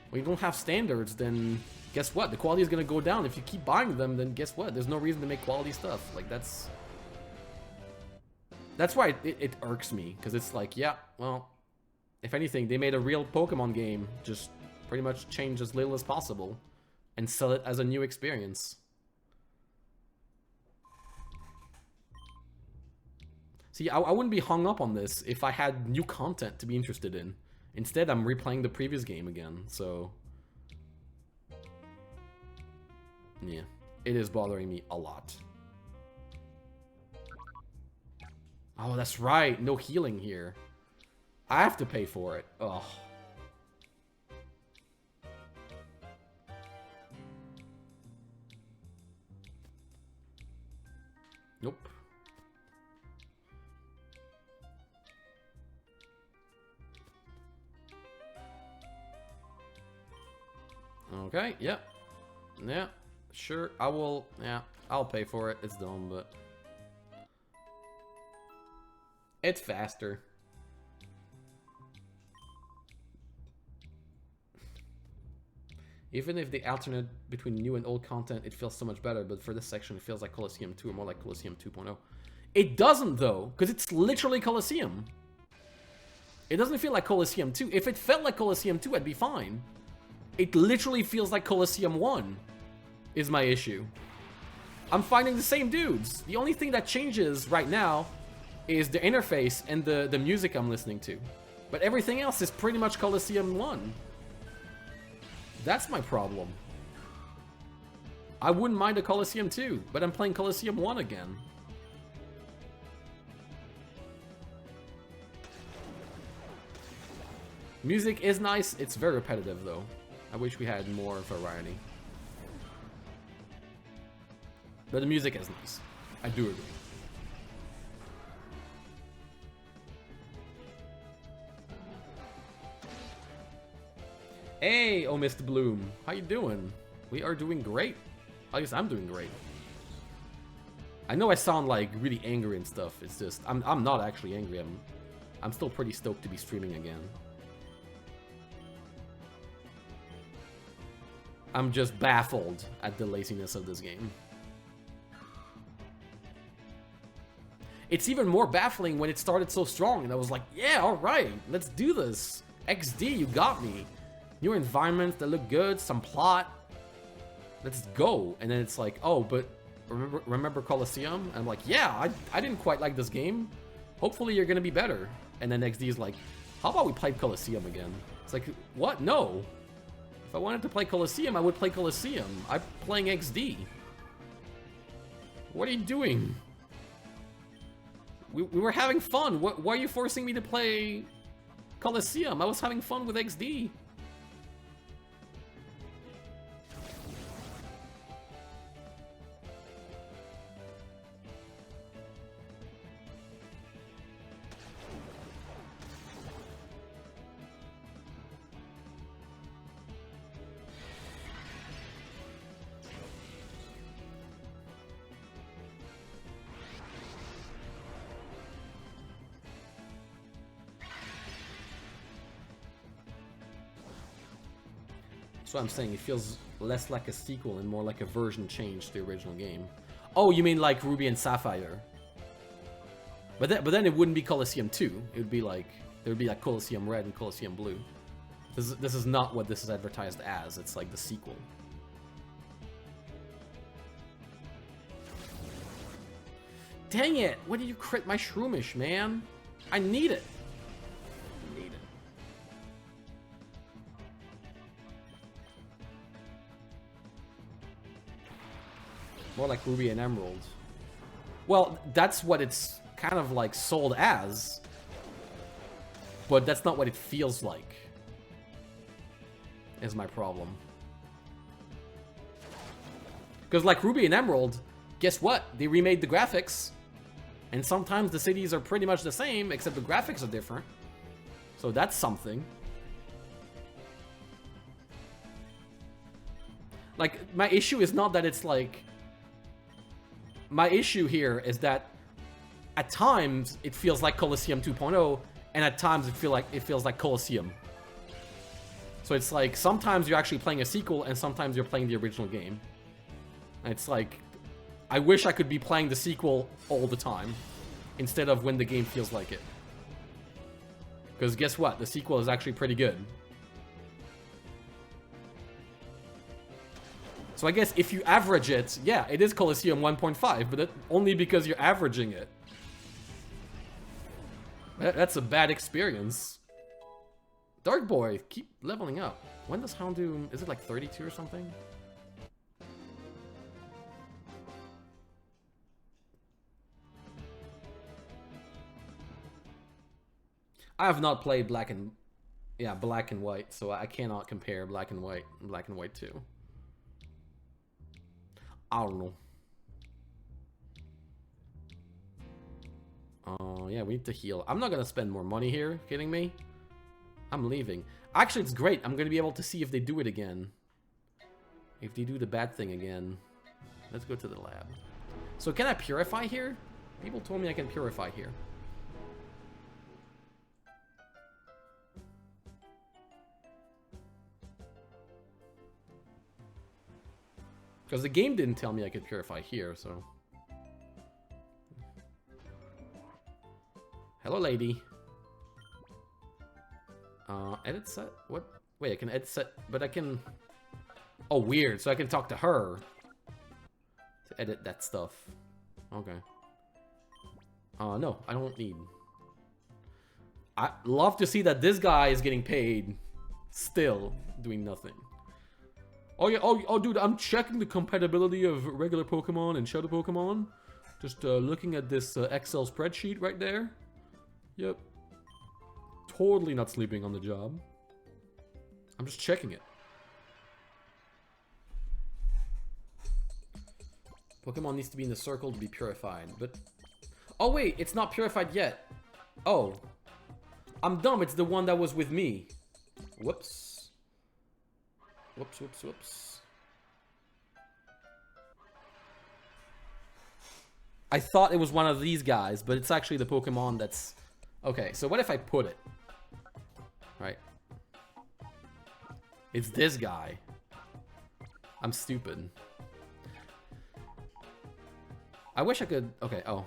When you don't have standards, then... Guess what? The quality is going to go down. If you keep buying them, then guess what? There's no reason to make quality stuff. Like, that's why it irks me. Because it's like, yeah, well, if anything, they made a real Pokemon game. Just pretty much change as little as possible. And sell it as a new experience. See, I wouldn't be hung up on this if I had new content to be interested in. Instead, I'm replaying the previous game again, so... Yeah, it is bothering me a lot. Oh, that's right. No healing here. I have to pay for it. Ugh. Nope. Okay, yep. Yeah. Sure, I will, yeah, I'll pay for it. It's dumb, but... It's faster. Even if they alternate between new and old content, it feels so much better, but for this section, it feels like Colosseum 2 or more like Colosseum 2.0. It doesn't, though, because it's literally Colosseum. It doesn't feel like Colosseum 2. If it felt like Colosseum 2, I'd be fine. It literally feels like Colosseum 1. Is my issue. I'm finding the same dudes. The only thing that changes right now is the interface and the music I'm listening to. But everything else is pretty much Colosseum 1. That's my problem. I wouldn't mind a Colosseum 2, but I'm playing Colosseum 1 again. Music is nice, it's very repetitive though. I wish we had more variety. But the music is nice. I do agree. Hey, oh Mr. Bloom, how you doing? We are doing great. At least I'm doing great. I know I sound like really angry and stuff. It's just I'm not actually angry. I'm still pretty stoked to be streaming again. I'm just baffled at the laziness of this game. It's even more baffling when it started so strong and I was like, yeah, alright, let's do this. XD, you got me. New environments that look good, some plot. Let's go. And then it's like, oh, but remember Colosseum? And I'm like, yeah, I didn't quite like this game. Hopefully you're gonna be better. And then XD is like, how about we play Colosseum again? It's like, what? No. If I wanted to play Colosseum, I would play Colosseum. I'm playing XD. What are you doing? We were having fun. Why are you forcing me to play Colosseum? I was having fun with XD. That's what I'm saying. It feels less like a sequel and more like a version change to the original game. Oh, you mean like Ruby and Sapphire? But then it wouldn't be Colosseum 2. It would be like there would be like Colosseum Red and Colosseum Blue. This is not what this is advertised as. It's like the sequel. Dang it! When did you crit my Shroomish, man? I need it. More like Ruby and Emerald. Well, that's what it's kind of like sold as. But that's not what it feels like. Is my problem. Because like Ruby and Emerald, guess what? They remade the graphics. And sometimes the cities are pretty much the same, except the graphics are different. So that's something. Like, my issue is not that it's like... My issue here is that at times it feels like Colosseum 2.0, and at times it feels like Colosseum. So it's like sometimes you're actually playing a sequel, and sometimes you're playing the original game. And it's like I wish I could be playing the sequel all the time instead of when the game feels like it. Because guess what? The sequel is actually pretty good. So I guess if you average it, yeah, it is Colosseum 1.5, but only because you're averaging it. That's a bad experience. Dark Boy, keep leveling up. When does Houndoom... Is it like 32 or something? I have not played Black and White, so I cannot compare Black and White 2. I don't know. Yeah, we need to heal. I'm not gonna spend more money here. Kidding me? I'm leaving. Actually, it's great. I'm gonna be able to see if they do it again. If they do the bad thing again. Let's go to the lab. So can I purify here? People told me I can purify here. Because the game didn't tell me I could purify here, so... Hello, lady. Edit set? What? Wait, I can edit set, but I can... Oh, weird. So I can talk to her to edit that stuff. Okay. No, I don't need... I love to see that this guy is getting paid still doing nothing. Oh yeah, oh dude, I'm checking the compatibility of regular Pokemon and Shadow Pokemon. Just looking at this Excel spreadsheet right there. Yep. Totally not sleeping on the job. I'm just checking it. Pokemon needs to be in the circle to be purified, but... Oh wait, it's not purified yet. Oh. I'm dumb, it's the one that was with me. Whoops. Whoops, whoops, whoops. I thought it was one of these guys, but it's actually the Pokemon that's... Okay, so what if I put it? Right. It's this guy. I'm stupid. I wish I could... Okay, oh.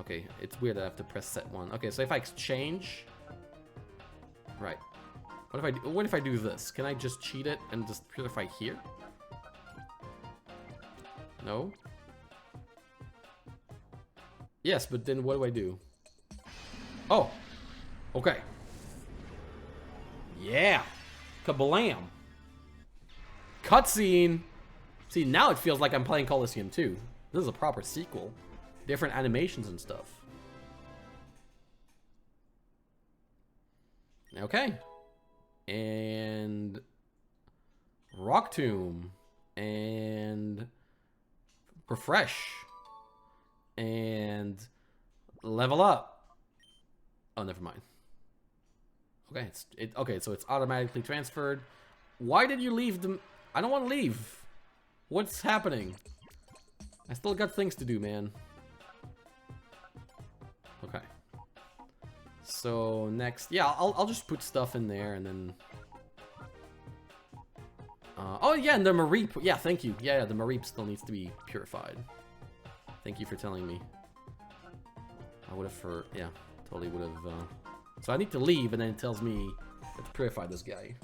Okay, it's weird that I have to press set 1. Okay, so if I exchange... Right. What if I do this? Can I just cheat it and just purify here? No? Yes, but then what do I do? Oh! Okay. Yeah! Kablam! Cutscene! See, now it feels like I'm playing Colosseum 2. This is a proper sequel. Different animations and stuff. Okay. And... Rock Tomb. And... Refresh. And... Level up. Oh, never mind. Okay, okay, so it's automatically transferred. Why did you leave the... I don't want to leave. What's happening? I still got things to do, man. Okay. So next, yeah, I'll just put stuff in there and then. Oh yeah, and the Mareep. Yeah, thank you. Yeah, the Mareep still needs to be purified. Thank you for telling me. I would have yeah, totally would have. So I need to leave, and then it tells me to purify this guy.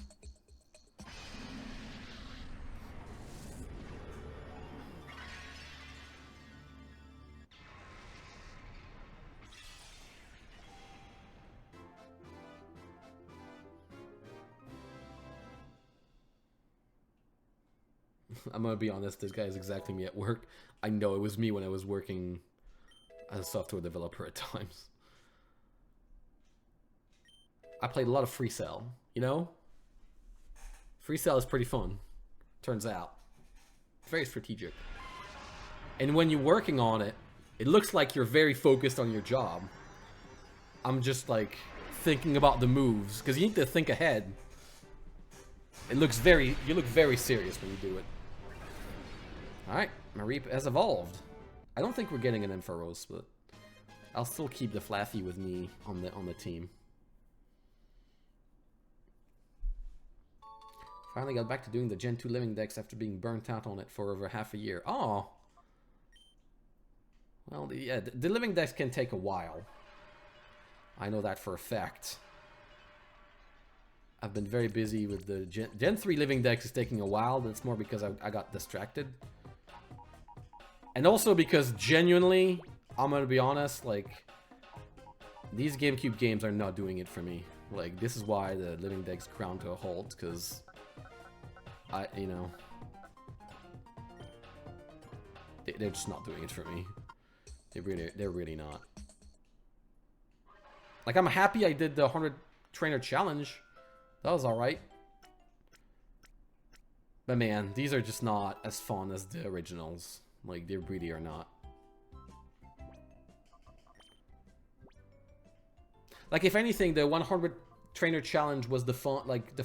I'm gonna be honest, this guy is exactly me at work. I know it was me when I was working as a software developer at times. I played a lot of Free Cell, you know? Free Cell is pretty fun, turns out. Very strategic. And when you're working on it, it looks like you're very focused on your job. I'm just like thinking about the moves, because you need to think ahead. It looks very, you look very serious when you do it. Alright, Mareep has evolved. I don't think we're getting an Ampharos, but I'll still keep the Flaffy with me on the team. Finally got back to doing the Gen 2 Living Dex after being burnt out on it for over half a year. Oh! Well, yeah, the Living Dex can take a while. I know that for a fact. I've been very busy with the Gen 3 Living Dex is taking a while, but it's more because I got distracted. And also because genuinely, I'm gonna be honest, like, these GameCube games are not doing it for me. Like, this is why the Living Dex ground to a halt, because you know, they're just not doing it for me. They're really not. Like, I'm happy I did the 100 Trainer Challenge. That was alright. But man, these are just not as fun as the originals. Like, they really are not. Like, if anything, the 100 Trainer Challenge was the fun, like, the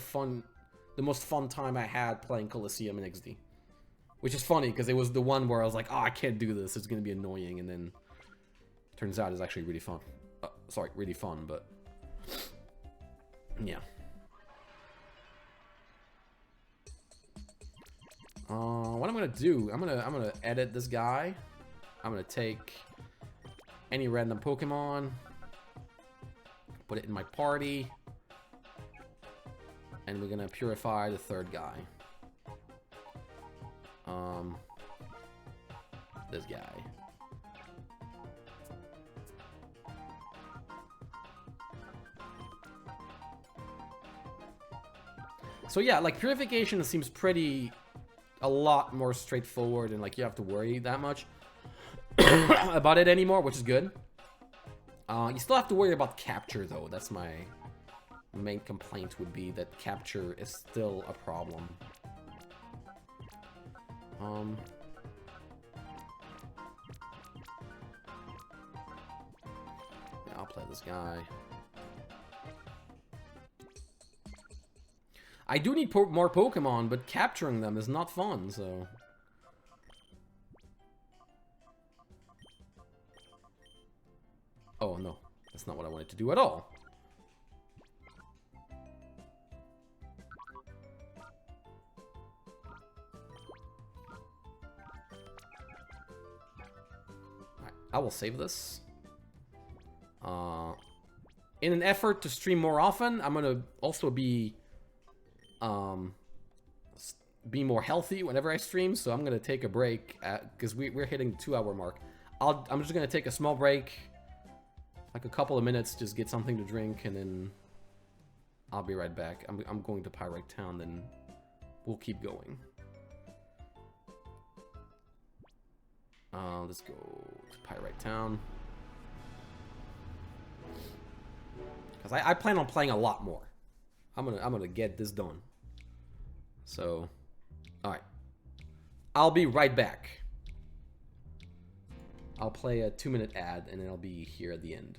most fun time I had playing Colosseum in XD. Which is funny, because it was the one where I was like, oh, I can't do this, it's gonna be annoying, and then turns out it's actually really fun. Sorry, really fun, but yeah. What I'm gonna do, I'm gonna edit this guy. I'm gonna take any random Pokemon, put it in my party, and we're gonna purify the third guy. This guy. So yeah, like, purification seems a lot more straightforward, and like, you have to worry that much about it anymore, which is good. You still have to worry about capture though. That's my main complaint, would be that capture is still a problem. this guy. I do need more Pokemon, but capturing them is not fun, so... Oh, no. That's not what I wanted to do at all. Alright, I will save this. In an effort to stream more often, I'm gonna also be more healthy whenever I stream, so I'm gonna take a break because we're hitting the 2-hour mark. I'm just gonna take a small break, like a couple of minutes, just get something to drink, and then I'll be right back. I'm going to Pyrite Town, then we'll keep going. Let's go to Pyrite Town. Because I plan on playing a lot more. I'm gonna get this done. So, all right. I'll be right back. I'll play a 2-minute ad, and then I'll be here at the end.